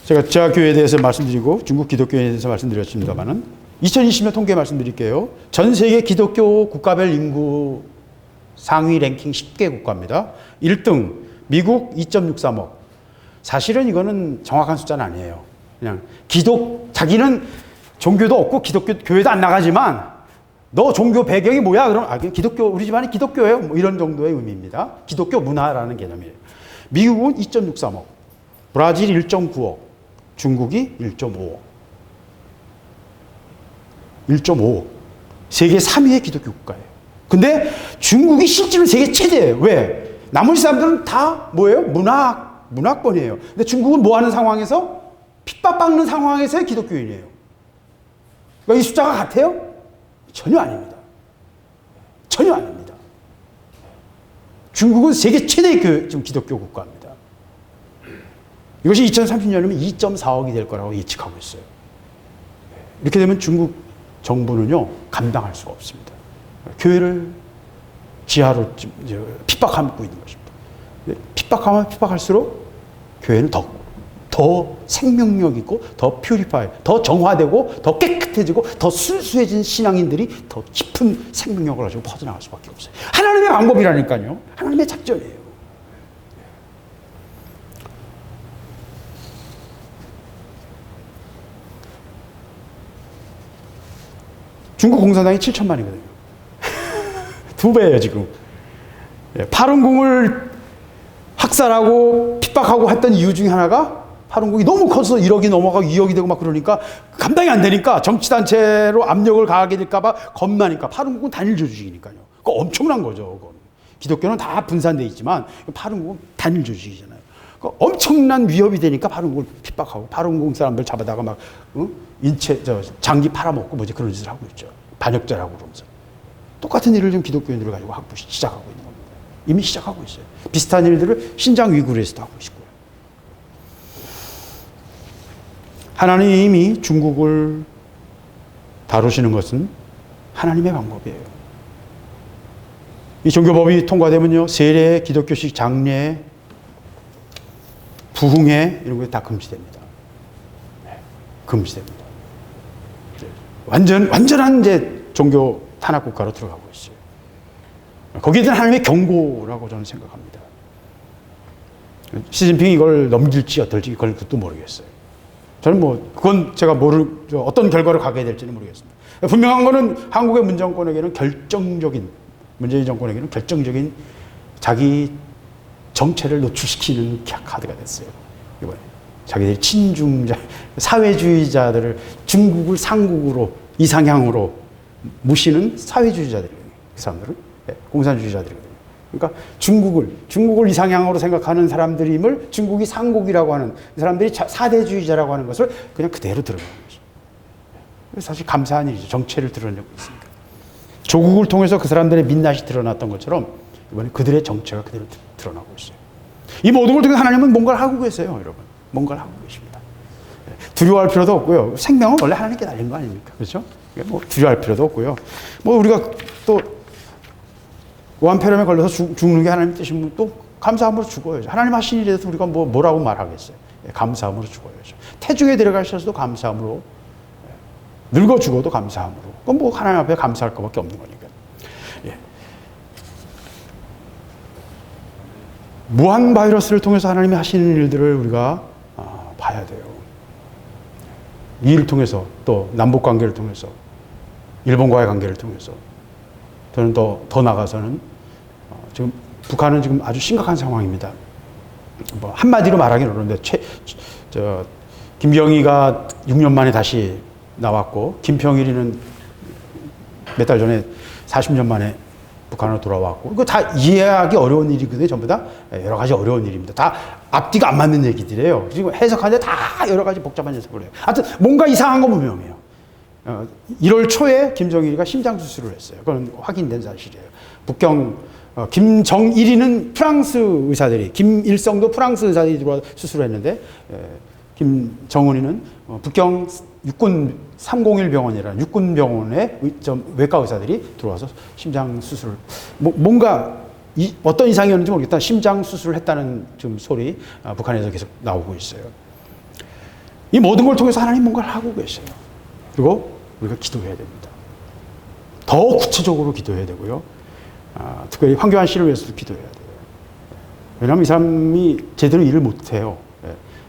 제가 교회에 대해서 말씀드리고 중국 기독교에 대해서 말씀드렸습니다만은 2020년 통계 말씀드릴게요. 전 세계 기독교 국가별 인구 상위 랭킹 10개 국가입니다. 1등 미국 2.63억. 사실은 이거는 정확한 숫자는 아니에요. 그냥 자기는 종교도 없고 기독교 교회도 안 나가지만 너 종교 배경이 뭐야? 그럼 기독교 우리 집안이 기독교예요. 뭐 이런 정도의 의미입니다. 기독교 문화라는 개념이에요. 미국은 2.63억, 브라질 1.9억. 중국이 1.5억. 1.5억. 세계 3위의 기독교 국가예요. 근데 중국이 실제로 세계 최대예요. 왜? 나머지 사람들은 다 뭐예요? 문화권이에요. 근데 중국은 뭐 하는 상황에서? 핍박받는 상황에서의 기독교인이에요. 그러니까 이 숫자가 같아요? 전혀 아닙니다. 전혀 아닙니다. 중국은 세계 최대의 지금 기독교 국가입니다. 이것이 2030년이면 2.4억이 될 거라고 예측하고 있어요. 이렇게 되면 중국 정부는요, 감당할 수가 없습니다. 교회를 지하로 핍박하고 있는 것입니다. 핍박하면 핍박할수록 교회는 더 생명력 있고, 더 퓨리파이, 더 정화되고, 더 깨끗해지고, 더 순수해진 신앙인들이 더 깊은 생명력을 가지고 퍼져나갈 수밖에 없어요. 하나님의 방법이라니까요. 하나님의 작전이에요. 중국 공산당이 7천만이거든요. 2배예요, 지금. 파룬궁을 학살하고 핍박하고 했던 이유 중에 하나가 파룬궁이 너무 커서 1억이 넘어가고 2억이 되고 막 그러니까 감당이 안 되니까 정치단체로 압력을 가하게 될까봐 겁나니까 파룬궁은 단일 조직이니까요. 그거 엄청난 거죠. 그건. 기독교는 다 분산되어 있지만 파룬궁은 단일 조직이잖아요. 그러니까 엄청난 위협이 되니까 파룬궁을 핍박하고 파룬궁 사람들 잡아다가 막 인체 장기 팔아먹고 뭐지 그런 짓을 하고 있죠. 반역자라고 그러면서. 똑같은 일을 지금 기독교인들을 가지고 하고 시작하고 있는 겁니다. 이미 시작하고 있어요. 비슷한 일들을 신장 위구르에서도 하고 있고요. 하나님이 중국을 다루시는 것은 하나님의 방법이에요. 이 종교법이 통과되면요, 세례, 기독교식 장례, 부흥회 이런 게 다 금지됩니다. 금지됩니다. 완전한 이제 종교 탄압 국가로 들어가고 있어요. 거기에 대한 하나님의 경고라고 저는 생각합니다. 시진핑이 이걸 넘길지 어떨지 그것도 모르겠어요. 저는 그건 제가 어떤 결과를 가게 될지는 모르겠습니다. 분명한 거는 한국의 문정권에게는 문재인 정권에게는 결정적인 자기 정체를 노출시키는 카드가 됐어요. 이번에 자기들이 친중자, 사회주의자들을 중국을 상국으로 이상향으로 무시는 사회주의자들이에요. 그 사람들은 공산주의자들이거든요. 그러니까 중국을 이상향으로 생각하는 사람들임을 중국이 상국이라고 하는 사람들이 사대주의자라고 하는 것을 그냥 그대로 드러내는 거죠. 사실 감사한 일이죠. 정체를 드러내고 있으니까. 조국을 통해서 그 사람들의 민낯이 드러났던 것처럼 이번에 그들의 정체가 그대로 드러나고 있어요. 이 모든 걸 통해 하나님은 뭔가를 하고 계세요, 여러분. 뭔가를 하고 계십니다. 두려워할 필요도 없고요. 생명은 원래 하나님께 달린 거 아닙니까? 그렇죠? 두려워할 필요도 없고요. 우리가 또 무한폐렴에 걸려서 죽는 게 하나님 뜻이면 또 감사함으로 죽어야죠. 하나님 하신 일에 대해서 우리가 뭐라고 말하겠어요? 감사함으로 죽어야죠. 태중에 들어가셔서도 감사함으로, 늙어 죽어도 감사함으로. 그건 하나님 앞에 감사할 것밖에 없는 거니까. 무한 바이러스를 통해서 하나님이 하시는 일들을 우리가 봐야 돼요. 이 일을 통해서 또 남북 관계를 통해서 일본과의 관계를 통해서 저는 더 나가서는 지금 북한은 지금 아주 심각한 상황입니다. 한마디로 말하기는 어려운데 김정희가 6년 만에 다시 나왔고 김평일이는 몇 달 전에 40년 만에 북한으로 돌아왔고 이거 다 이해하기 어려운 일이거든요. 전부 다 여러 가지 어려운 일입니다. 다 앞뒤가 안 맞는 얘기들이에요. 지금 해석하는데 다 여러 가지 복잡한 해석을 해요. 하여튼 뭔가 이상한 건 분명해요. 1월 초에 김정일이가 심장 수술을 했어요. 그건 확인된 사실이에요. 북경 김정일이는 프랑스 의사들이, 김일성도 프랑스 의사들이 들어와서 수술을 했는데 김정은이는 북경 육군 301 병원이라는 육군 병원의 외과 의사들이 들어와서 심장 수술을 뭔가 어떤 이상이었는지 모르겠다. 심장 수술을 했다는 지금 소리 북한에서 계속 나오고 있어요. 이 모든 걸 통해서 하나님 뭔가를 하고 계셔요. 그리고 우리가 기도해야 됩니다. 더 구체적으로 기도해야 되고요. 특별히 황교안 씨를 위해서도 기도해야 돼요. 왜냐하면 이 사람이 제대로 일을 못해요.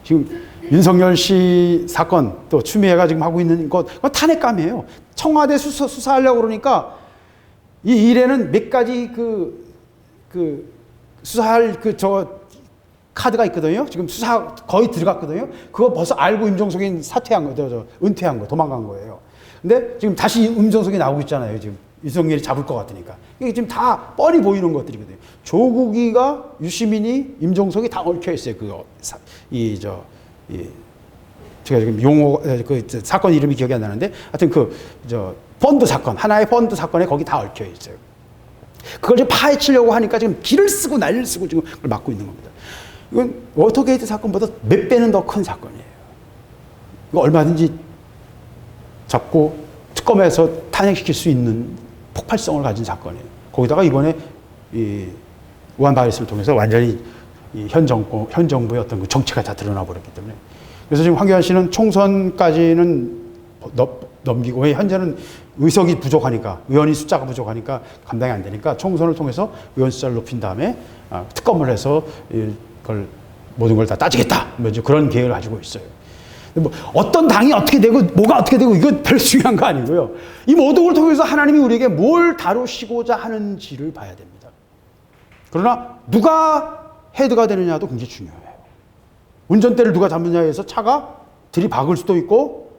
지금 윤석열 씨 사건 또 추미애가 지금 하고 있는 것 탄핵감이에요. 청와대 수사하려고 그러니까 이 일에는 몇 가지 수사할 카드가 있거든요. 지금 수사 거의 들어갔거든요. 그거 벌써 알고 임종석이 은퇴한 거, 도망간 거예요. 근데 지금 다시 임종석이 나오고 있잖아요. 지금 윤석열이 잡을 것 같으니까. 이게 지금 다 뻔히 보이는 것들이거든요. 조국이가, 유시민이, 임종석이 다 얽혀 있어요. 제가 지금 사건 이름이 기억이 안 나는데, 하여튼 펀드 사건, 하나의 펀드 사건에 거기 다 얽혀 있어요. 그걸 지금 파헤치려고 하니까 지금 기를 쓰고 난리를 쓰고 지금 그걸 막고 있는 겁니다. 이건 워터게이트 사건보다 몇 배는 더 큰 사건이에요. 이거 얼마든지 잡고 특검에서 탄핵시킬 수 있는 폭발성을 가진 사건이에요. 거기다가 이번에 이 우한 바이러스를 통해서 완전히 현 정부의 어떤 정체가 다 드러나 버렸기 때문에. 그래서 지금 황교안 씨는 총선까지는 넘기고, 현재는 의석이 부족하니까, 의원이 숫자가 부족하니까 감당이 안 되니까 총선을 통해서 의원 숫자를 높인 다음에 특검을 해서 모든 걸 다 따지겠다. 그런 계획을 가지고 있어요. 뭐 어떤 당이 어떻게 되고 뭐가 어떻게 되고 이거 별로 중요한 거 아니고요. 이 모든 걸 통해서 하나님이 우리에게 뭘 다루시고자 하는지를 봐야 됩니다. 그러나 누가 헤드가 되느냐도 굉장히 중요해요. 운전대를 누가 잡느냐에 의해서 차가 들이박을 수도 있고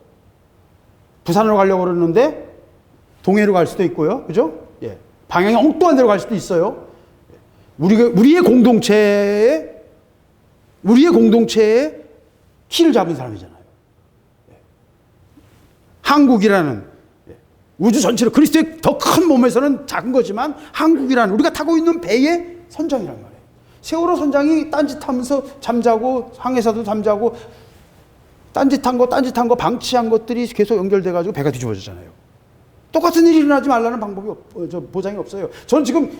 부산으로 가려고 그러는데 동해로 갈 수도 있고요. 그죠? 예. 방향이 엉뚱한 데로 갈 수도 있어요. 우리의 공동체에 키를 잡은 사람이잖아요. 예. 한국이라는 우주 전체로 그리스도의 더 큰 몸에서는 작은 거지만 한국이라는 우리가 타고 있는 배의 선장이란 말이에요. 세월호 선장이 딴짓하면서 잠자고 항해사도 잠자고 딴짓한 거 방치한 것들이 계속 연결돼가지고 배가 뒤집어졌잖아요. 똑같은 일이 일어나지 말라는 방법이 보장이 없어요. 저는 지금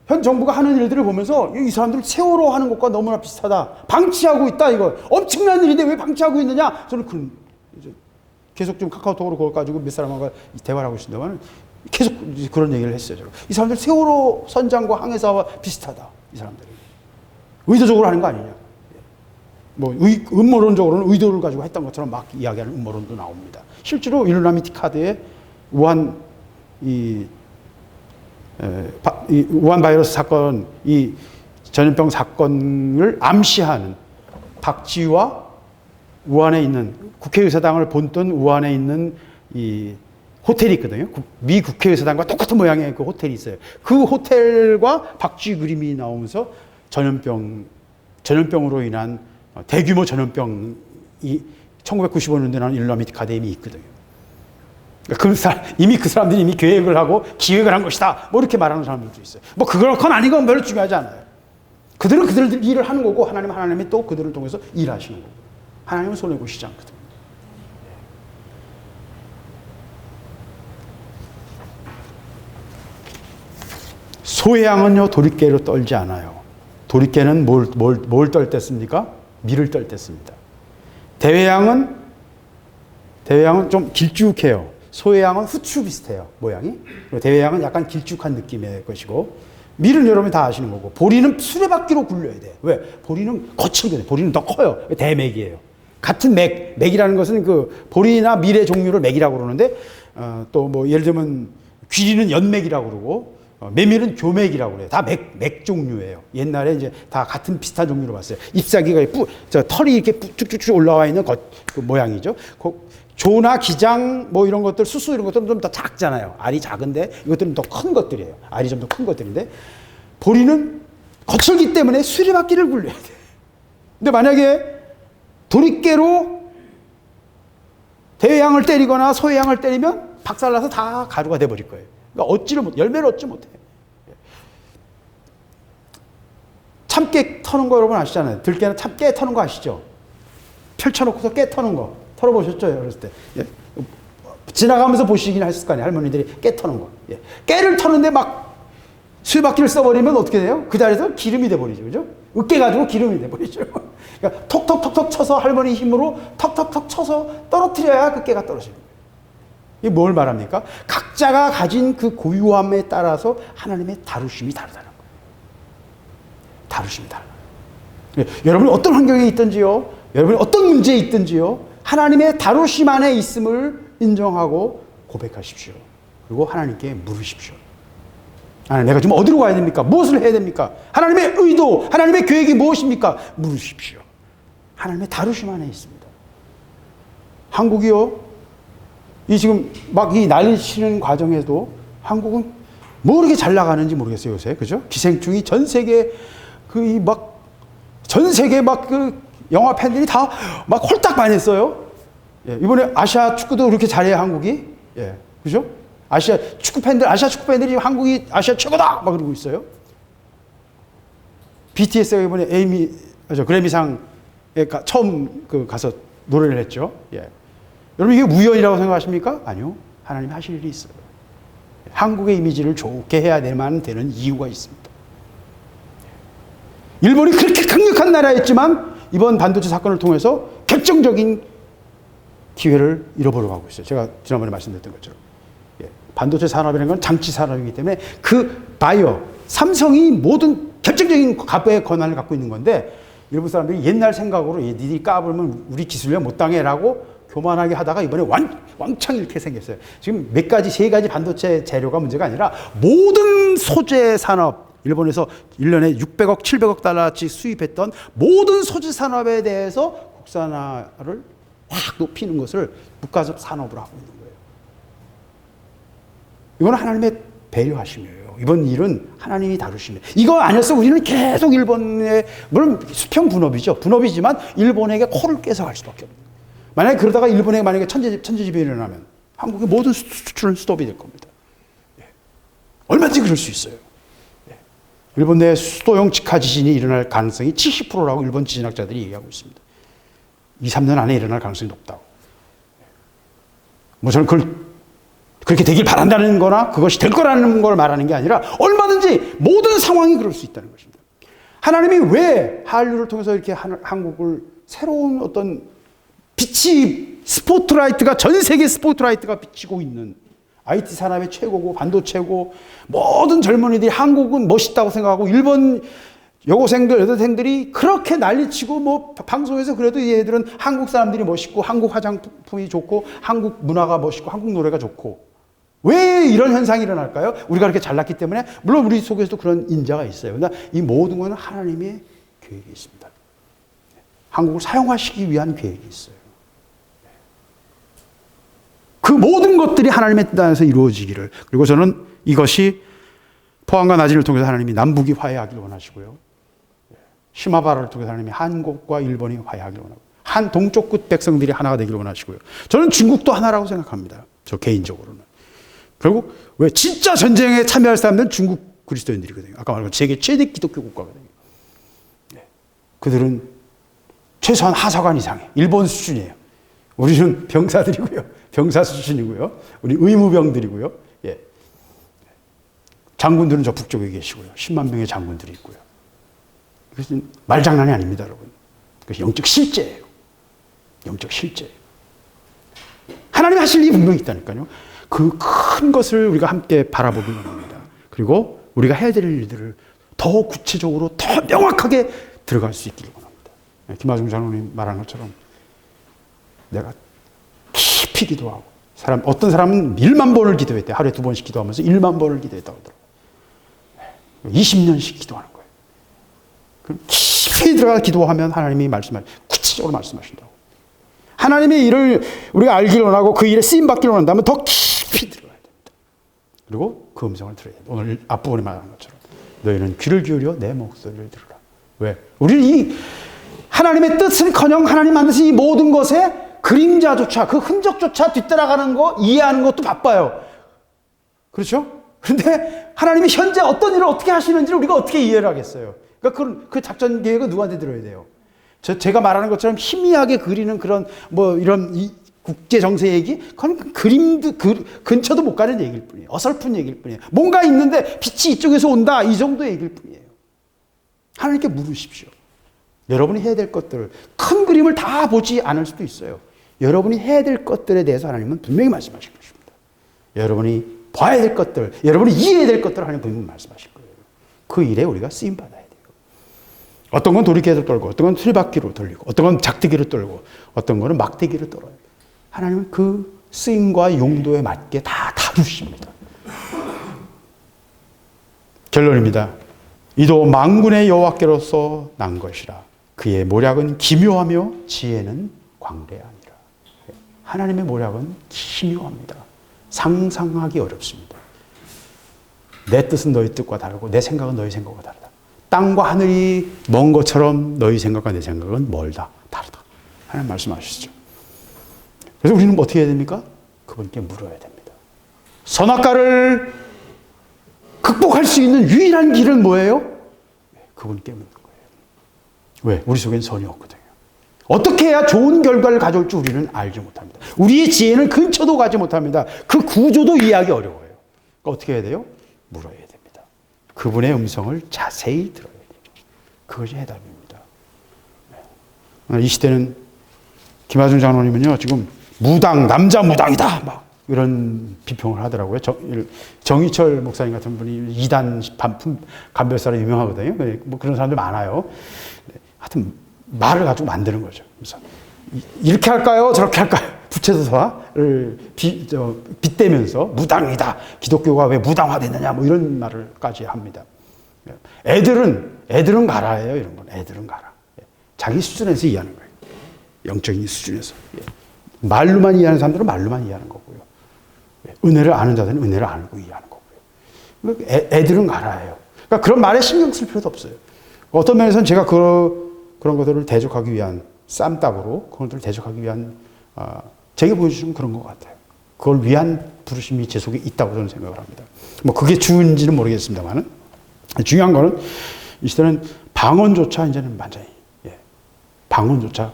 현 정부가 하는 일들을 보면서 이 사람들 세월호 하는 것과 너무나 비슷하다. 방치하고 있다 이거. 엄청난 일인데 왜 방치하고 있느냐. 저는 계속 좀 카카오톡으로 그걸 가지고 몇 사람하고 대화를 하고 있습니다만 계속 그런 얘기를 했어요. 제가. 이 사람들 세월호 선장과 항해사와 비슷하다. 이 사람들이. 의도적으로 하는 거 아니냐. 뭐 음모론적으로는 의도를 가지고 했던 것처럼 막 이야기하는 음모론도 나옵니다. 실제로 일루미나티 카드에 우한 바이러스 사건, 이 전염병 사건을 암시하는 박쥐와 우한에 있는 국회의사당을 본뜬 우한에 있는 이 호텔이 있거든요. 미 국회의사당과 똑같은 모양의 그 호텔이 있어요. 그 호텔과 박쥐 그림이 나오면서 전염병으로 인한 대규모 전염병이 1995년도에 나온 일루미나티 카드에 이미 있거든요. 이미 그 사람들이 이미 계획을 하고 기획을 한 것이다. 뭐 이렇게 말하는 사람들도 있어요. 뭐 그건 아닌 건 별로 중요하지 않아요. 그들은 그들들 일을 하는 거고 하나님이 또 그들을 통해서 일하시는 거고. 하나님은 손해 보시지 않거든요. 소양은요 도리깨로 떨지 않아요. 도리깨는 뭘 떨 때 씁니까? 밀을 떨 때 씁니다. 대회양은 좀 길쭉해요. 소해양은 후추 비슷해요. 모양이. 대회양은 약간 길쭉한 느낌의 것이고 밀은 여러분이 다 아시는 거고 보리는 수레바퀴로 굴려야 돼. 왜? 보리는 거칠게 돼. 보리는 더 커요. 대맥이에요. 같은 맥이라는 것은 그 보리나 밀의 종류를 맥이라고 그러는데 또 뭐 예를 들면 귀리는 연맥이라고 그러고 메밀은 교맥이라고 그래요. 다 맥 종류예요. 옛날에 이제 다 같은 비슷한 종류로 봤어요. 잎사귀가 털이 이렇게 쭉쭉쭉 올라와 있는 그 모양이죠. 조나 기장 뭐 이런 것들 수수 이런 것들은 좀 더 작잖아요. 알이 작은데 이것들은 더 큰 것들이에요. 알이 좀 더 큰 것들인데 보리는 거칠기 때문에 수레바퀴를 굴려야 돼. 근데 만약에 도리깨로 대양을 때리거나 소해양을 때리면 박살나서 다 가루가 돼버릴 거예요. 그러니까 열매를 얻지 못해. 참깨 터는 거 여러분 아시잖아요. 들깨는 참깨 터는 거 아시죠? 펼쳐놓고서 깨 터는 거. 털어보셨죠? 어렸을 때. 예. 지나가면서 보시긴 하셨을 거 아니에요. 할머니들이 깨 터는 거. 예. 깨를 터는데 막 수레바퀴를 써버리면 어떻게 돼요? 그 자리에서 기름이 돼버리죠. 그죠? 으깨가지고 기름이 돼버리죠. 그러니까 톡톡톡톡 쳐서 할머니 힘으로 톡톡톡 쳐서 떨어뜨려야 그 깨가 떨어지는 거예요. 이게 뭘 말합니까? 각자가 가진 그 고유함에 따라서 하나님의 다루심이 다르다는 거예요. 다루심이 달라요. 예. 여러분이 어떤 환경에 있든지요. 여러분이 어떤 문제에 있든지요. 하나님의 다루심 안에 있음을 인정하고 고백하십시오. 그리고 하나님께 물으십시오. 하나님, 내가 지금 어디로 가야 됩니까? 무엇을 해야 됩니까? 하나님의 의도, 하나님의 계획이 무엇입니까? 물으십시오. 하나님의 다루심 안에 있습니다. 한국이요, 지금 막 이 난리 치는 과정에도 한국은 뭐 그렇게 잘 나가는지 모르겠어요, 요새. 그죠? 기생충이 전 세계 영화 팬들이 다 막 홀딱 반했어요. 예, 이번에 아시아 축구도 그렇게 잘해요, 한국이. 예, 그죠? 아시아 축구 팬들이 한국이 아시아 최고다! 막 그러고 있어요. BTS가 이번에 그래미상에 처음 가서 노래를 했죠. 예. 여러분, 이게 우연이라고 생각하십니까? 아니요. 하나님이 하실 일이 있어요. 한국의 이미지를 좋게 해야 되는 이유가 있습니다. 일본이 그렇게 강력한 나라였지만 이번 반도체 사건을 통해서 결정적인 기회를 잃어버려 가고 있어요. 제가 지난번에 말씀드렸던 것처럼. 예. 반도체 산업이라는 건 장치 산업이기 때문에 그 삼성이 모든 결정적인 갑의 권한을 갖고 있는 건데 일본 사람들이 옛날 생각으로 니들이 까불면 우리 기술력 못 당해라고 교만하게 하다가 이번에 왕창 이렇게 생겼어요. 지금 세 가지 반도체 재료가 문제가 아니라 모든 소재 산업, 일본에서 1년에 600억, 700억 달러치 수입했던 모든 소재 산업에 대해서 국산화를 확 높이는 것을 국가 산업으로 하고 있는 거예요. 이건 하나님의 배려하심이에요. 이번 일은 하나님이 다루시네. 이거 아니었어 우리는 계속 일본에, 물론 수평 분업이죠. 분업이지만 일본에게 코를 깨서 갈 수밖에 없는 거예요. 만약에 그러다가 일본에 만약에 천재지변이 일어나면 한국의 모든 수출은 스톱이 될 겁니다. 예. 얼마든지 그럴 수 있어요. 예. 일본 내 수도용 직하 지진이 일어날 가능성이 70%라고 일본 지진학자들이 얘기하고 있습니다. 2, 3년 안에 일어날 가능성이 높다고. 뭐 저는 그렇게 되길 바란다는 거나 그것이 될 거라는 걸 말하는 게 아니라 얼마든지 모든 상황이 그럴 수 있다는 것입니다. 하나님이 왜 한류를 통해서 이렇게 한국을 새로운 어떤 빛이, 스포트라이트가, 전 세계 스포트라이트가 비치고 있는 IT 산업의 최고고 반도체고 모든 젊은이들이 한국은 멋있다고 생각하고 일본 여고생들, 여대생들이 그렇게 난리치고 뭐 방송에서 그래도 얘들은 한국 사람들이 멋있고 한국 화장품이 좋고 한국 문화가 멋있고 한국 노래가 좋고 왜 이런 현상이 일어날까요? 우리가 그렇게 잘났기 때문에 물론 우리 속에서도 그런 인자가 있어요. 그러나 이 모든 것은 하나님의 계획이 있습니다. 한국을 사용하시기 위한 계획이 있어요. 그 모든 것들이 하나님의 뜻 안에서 이루어지기를. 그리고 저는 이것이 포항과 나진을 통해서 하나님이 남북이 화해하기를 원하시고요. 시마바라를 통해서 하나님이 한국과 일본이 화해하기를 원하고 한 동쪽 끝 백성들이 하나가 되기를 원하시고요. 저는 중국도 하나라고 생각합니다. 저 개인적으로는. 결국 왜 진짜 전쟁에 참여할 사람들은 중국 그리스도인들이거든요. 아까 말한 세계 최대 기독교 국가거든요. 그들은 최소한 하사관 이상의 일본 수준이에요. 우리는 병사들이고요. 병사 수준이고요. 우리 의무병들이고요. 예. 장군들은 저 북쪽에 계시고요. 10만 명의 장군들이 있고요. 이것은 말장난이 아닙니다, 여러분. 그것이 영적 실제예요. 영적 실제예요. 하나님이 하실 일이 분명히 있다니까요. 그 큰 것을 우리가 함께 바라보기 원합니다. 그리고 우리가 해야 될 일들을 더 구체적으로 더 명확하게 들어갈 수 있기를 원합니다. 김하중 장로님 말한 것처럼 내가 깊이 기도하고 어떤 사람은 1만 번을 기도했대. 하루에 2번씩 기도하면서 1만 번을 기도했다고 하더라고요. 20년씩 기도하는 거예요. 그럼 깊이 들어가 기도하면 하나님이 구체적으로 말씀하신다고. 하나님의 일을 우리가 알기를 원하고 그 일에 쓰임받기를 원한다면 더 깊이 들어가야 됩니다. 그리고 그 음성을 들어야 됩니다. 오늘 앞부분에 말한 것처럼 너희는 귀를 기울여 내 목소리를 들으라. 왜? 우리는 이 하나님의 뜻은커녕 하나님 만드신 이 모든 것에 그림자조차 그 흔적조차 뒤따라가는 거 이해하는 것도 바빠요. 그렇죠? 그런데 하나님이 현재 어떤 일을 어떻게 하시는지를 우리가 어떻게 이해를 하겠어요? 그러니까 그 작전 계획은 누구한테 들어야 돼요? 제가 말하는 것처럼 희미하게 그리는 그런 이런 국제 정세 얘기, 그건 그림도 근처도 못 가는 얘기일 뿐이에요. 어설픈 얘기일 뿐이에요. 뭔가 있는데 빛이 이쪽에서 온다 이 정도 얘기일 뿐이에요. 하나님께 물으십시오. 여러분이 해야 될 것들, 큰 그림을 다 보지 않을 수도 있어요. 여러분이 해야 될 것들에 대해서 하나님은 분명히 말씀하실 것입니다. 여러분이 봐야 될 것들, 여러분이 이해해야 될 것들을 하나님 분명히 말씀하실 거예요. 그 일에 우리가 쓰임받아야 돼요. 어떤 건 도리깨도 떨고, 어떤 건 틀바퀴로 돌리고, 어떤 건 작대기로 떨고, 어떤 거는 막대기로 떨어요. 하나님은 그 쓰임과 용도에 맞게 다 다루십니다. 결론입니다. 이도 만군의 여호와께로서 난 것이라. 그의 모략은 기묘하며 지혜는 광대하니라. 하나님의 모략은 기묘합니다. 상상하기 어렵습니다. 내 뜻은 너희 뜻과 다르고 내 생각은 너희 생각과 다르다. 땅과 하늘이 먼 것처럼 너희 생각과 내 생각은 멀다. 다르다. 하나님 말씀하시죠. 그래서 우리는 어떻게 해야 됩니까? 그분께 물어야 됩니다. 선악과를 극복할 수 있는 유일한 길은 뭐예요? 그분께 묻는 거예요. 왜? 우리 속엔 선이 없거든요. 어떻게 해야 좋은 결과를 가져올지 우리는 알지 못합니다. 우리의 지혜는 근처도 가지 못합니다. 그 구조도 이해하기 어려워요. 그러니까 어떻게 해야 돼요? 물어야 됩니다. 그분의 음성을 자세히 들어야 돼요. 그것이 해답입니다. 이 시대는 김하중 장로님은요 지금 남자 무당이다 막 이런 비평을 하더라고요. 정희철 목사님 같은 분이 2단 간별사로 유명하거든요. 뭐 그런 사람들 많아요. 하여튼 말을 가지고 만드는 거죠. 그래서 이렇게 할까요? 저렇게 할까요? 부채도사를 빗대면서 무당이다. 기독교가 왜 무당화됐느냐? 뭐 이런 말을까지 합니다. 애들은 가라예요. 이런 건 애들은 가라. 자기 수준에서 이해하는 거예요. 영적인 수준에서. 말로만 이해하는 사람들은 말로만 이해하는 거고요. 은혜를 아는 자들은 은혜를 알고 이해하는 거고요. 애들은 가라예요. 그러니까 그런 말에 신경 쓸 필요도 없어요. 어떤 면에서는 제가 그런 것들을 대적하기 위한 쌈딱으로 그런 것들을 대적하기 위한 제게 보여주시면 그런 것 같아요. 그걸 위한 부르심이 제 속에 있다고 저는 생각을 합니다. 뭐 그게 주인지는 모르겠습니다만은 중요한 거는 이 시대는 방언조차 이제는 완전히 방언조차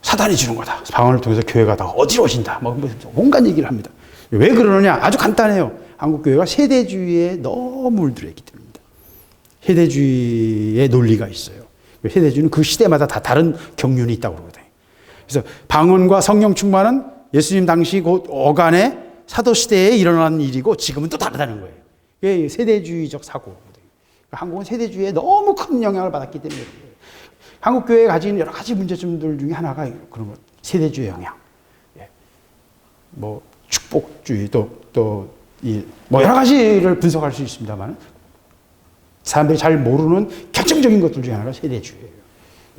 사단이 주는 거다. 방언을 통해서 교회가 다 어지러워진다. 뭐 온갖 얘기를 합니다. 왜 그러느냐? 아주 간단해요. 한국 교회가 세대주의에 너무 물들어 있기 때문입니다. 세대주의의 논리가 있어요. 세대주의는 그 시대마다 다 다른 경륜이 있다고 그러거든요. 그래서 방언과 성령 충만은 예수님 당시 그 어간의 사도 시대에 일어난 일이고 지금은 또 다르다는 거예요. 이게 세대주의적 사고거든요. 한국은 세대주의에 너무 큰 영향을 받았기 때문에 그래요. 한국 교회가 가진 여러 가지 문제점들 중에 하나가 그런 것, 세대주의 영향. 뭐 축복주의 뭐 여러 가지를 분석할 수 있습니다만 사람들이 잘 모르는 결정적인 것들 중에 하나가 세대주의예요.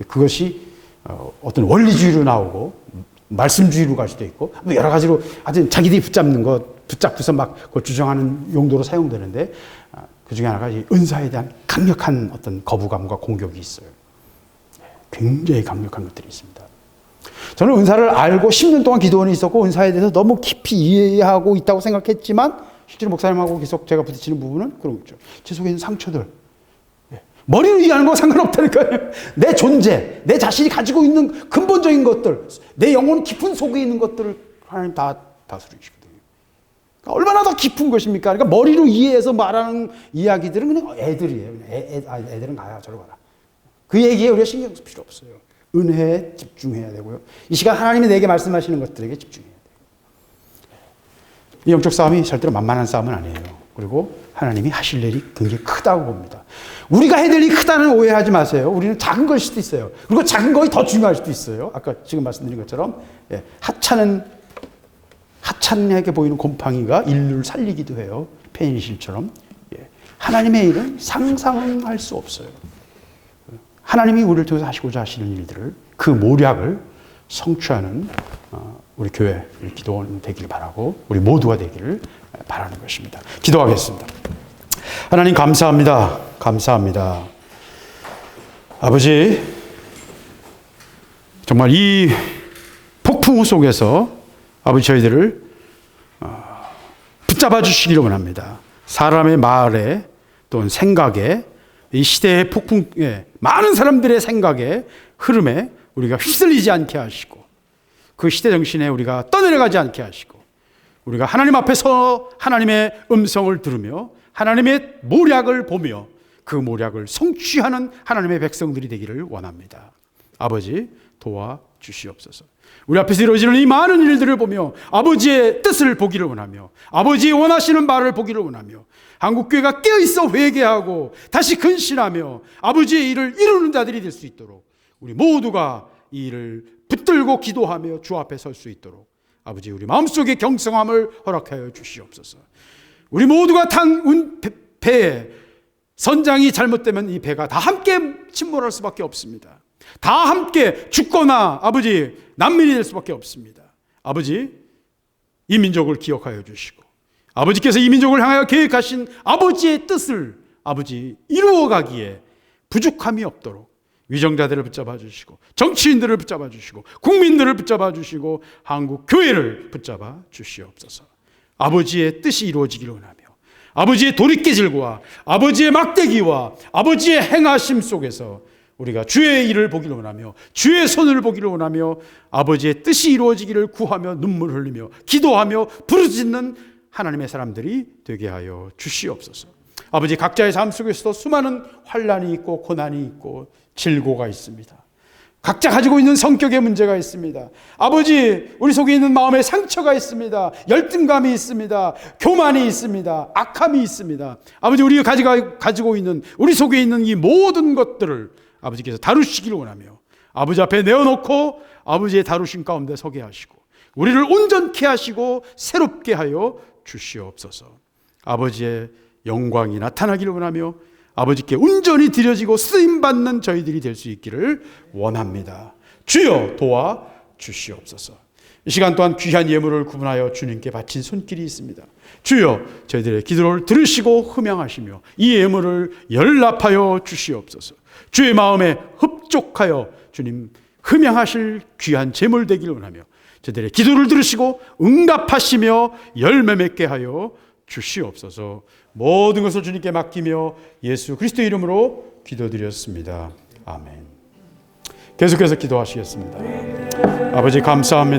그것이 어떤 원리주의로 나오고 말씀주의로 갈 수도 있고 뭐 여러 가지로 하여튼 자기들이 붙잡는 것 붙잡고서 막 그걸 주장하는 용도로 사용되는데 그 중에 하나가 이 은사에 대한 강력한 어떤 거부감과 공격이 있어요. 굉장히 강력한 것들이 있습니다. 저는 은사를 알고 10년 동안 기도원이 있었고 은사에 대해서 너무 깊이 이해하고 있다고 생각했지만 실제로 목사님하고 계속 제가 부딪히는 부분은 그런 거죠. 제 속에 있는 상처들. 머리로 이해하는 거 상관없다니까요. 내 존재, 내 자신이 가지고 있는 근본적인 것들, 내 영혼 깊은 속에 있는 것들을 하나님 다 다스리시거든요. 그러니까 얼마나 더 깊은 것입니까? 그러니까 머리로 이해해서 말하는 이야기들은 그냥 애들이에요. 애들은 가야 저러 가라. 그 얘기에 우리가 신경 쓸 필요 없어요. 은혜에 집중해야 되고요. 이 시간 하나님이 내게 말씀하시는 것들에게 집중해야 돼요. 이 영적 싸움이 절대로 만만한 싸움은 아니에요. 그리고 하나님이 하실 일이 굉장히 크다고 봅니다. 우리가 해야 될 일이 크다는 오해하지 마세요. 우리는 작은 걸 수도 있어요. 그리고 작은 것이 더 중요할 수도 있어요. 아까 지금 말씀드린 것처럼 하찮게 보이는 곰팡이가 인류를 살리기도 해요. 페니실처럼. 하나님의 일은 상상할 수 없어요. 하나님이 우리를 통해서 하시고자 하시는 일들을 그 모략을 성취하는 우리 교회 우리 기도원 되기를 바라고 우리 모두가 되기를 바라는 것입니다. 기도하겠습니다. 하나님 감사합니다. 감사합니다. 아버지 정말 이 폭풍우 속에서 아버지 저희들을 붙잡아 주시기를 원합니다. 사람의 말에 또는 생각에 이 시대의 폭풍에 많은 사람들의 생각에 흐름에 우리가 휩쓸리지 않게 하시고 그 시대 정신에 우리가 떠내려가지 않게 하시고 우리가 하나님 앞에서 하나님의 음성을 들으며 하나님의 모략을 보며 그 모략을 성취하는 하나님의 백성들이 되기를 원합니다. 아버지 도와주시옵소서. 우리 앞에서 이루어지는 이 많은 일들을 보며 아버지의 뜻을 보기를 원하며 아버지의 원하시는 바를 보기를 원하며 한국교회가 깨어있어 회개하고 다시 근신하며 아버지의 일을 이루는 자들이 될 수 있도록 우리 모두가 이 일을 붙들고 기도하며 주 앞에 설 수 있도록 아버지 우리 마음속에 경성함을 허락하여 주시옵소서. 우리 모두가 탄 배에 선장이 잘못되면 이 배가 다 함께 침몰할 수밖에 없습니다. 다 함께 죽거나 아버지 난민이 될 수밖에 없습니다. 아버지 이 민족을 기억하여 주시고 아버지께서 이 민족을 향하여 계획하신 아버지의 뜻을 아버지 이루어가기에 부족함이 없도록 위정자들을 붙잡아 주시고 정치인들을 붙잡아 주시고 국민들을 붙잡아 주시고 한국 교회를 붙잡아 주시옵소서. 아버지의 뜻이 이루어지기를 원하며 아버지의 돌이깨질과 아버지의 막대기와 아버지의 행하심 속에서 우리가 주의 일을 보기를 원하며 주의 손을 보기를 원하며 아버지의 뜻이 이루어지기를 구하며 눈물 흘리며 기도하며 부르짖는 하나님의 사람들이 되게 하여 주시옵소서. 아버지 각자의 삶 속에서도 수많은 환난이 있고 고난이 있고 질고가 있습니다. 각자 가지고 있는 성격의 문제가 있습니다. 아버지 우리 속에 있는 마음의 상처가 있습니다. 열등감이 있습니다. 교만이 있습니다. 악함이 있습니다. 아버지 우리가 가지고 있는 우리 속에 있는 이 모든 것들을 아버지께서 다루시기를 원하며 아버지 앞에 내어놓고 아버지의 다루신 가운데 서게 하시고 우리를 온전케 하시고 새롭게 하여 주시옵소서. 아버지의 영광이 나타나기를 원하며 아버지께 온전히 드려지고 쓰임받는 저희들이 될 수 있기를 원합니다. 주여 도와 주시옵소서. 이 시간 또한 귀한 예물을 구분하여 주님께 바친 손길이 있습니다. 주여 저희들의 기도를 들으시고 흠양하시며 이 예물을 연락하여 주시옵소서. 주의 마음에 흡족하여 주님 흠양하실 귀한 제물 되기를 원하며 저희들의 기도를 들으시고 응답하시며 열매 맺게 하여 주시옵소서. 모든 것을 주님께 맡기며 예수 그리스도의 이름으로 기도드렸습니다. 아멘. 계속해서 기도하시겠습니다. 아버지 감사합니다.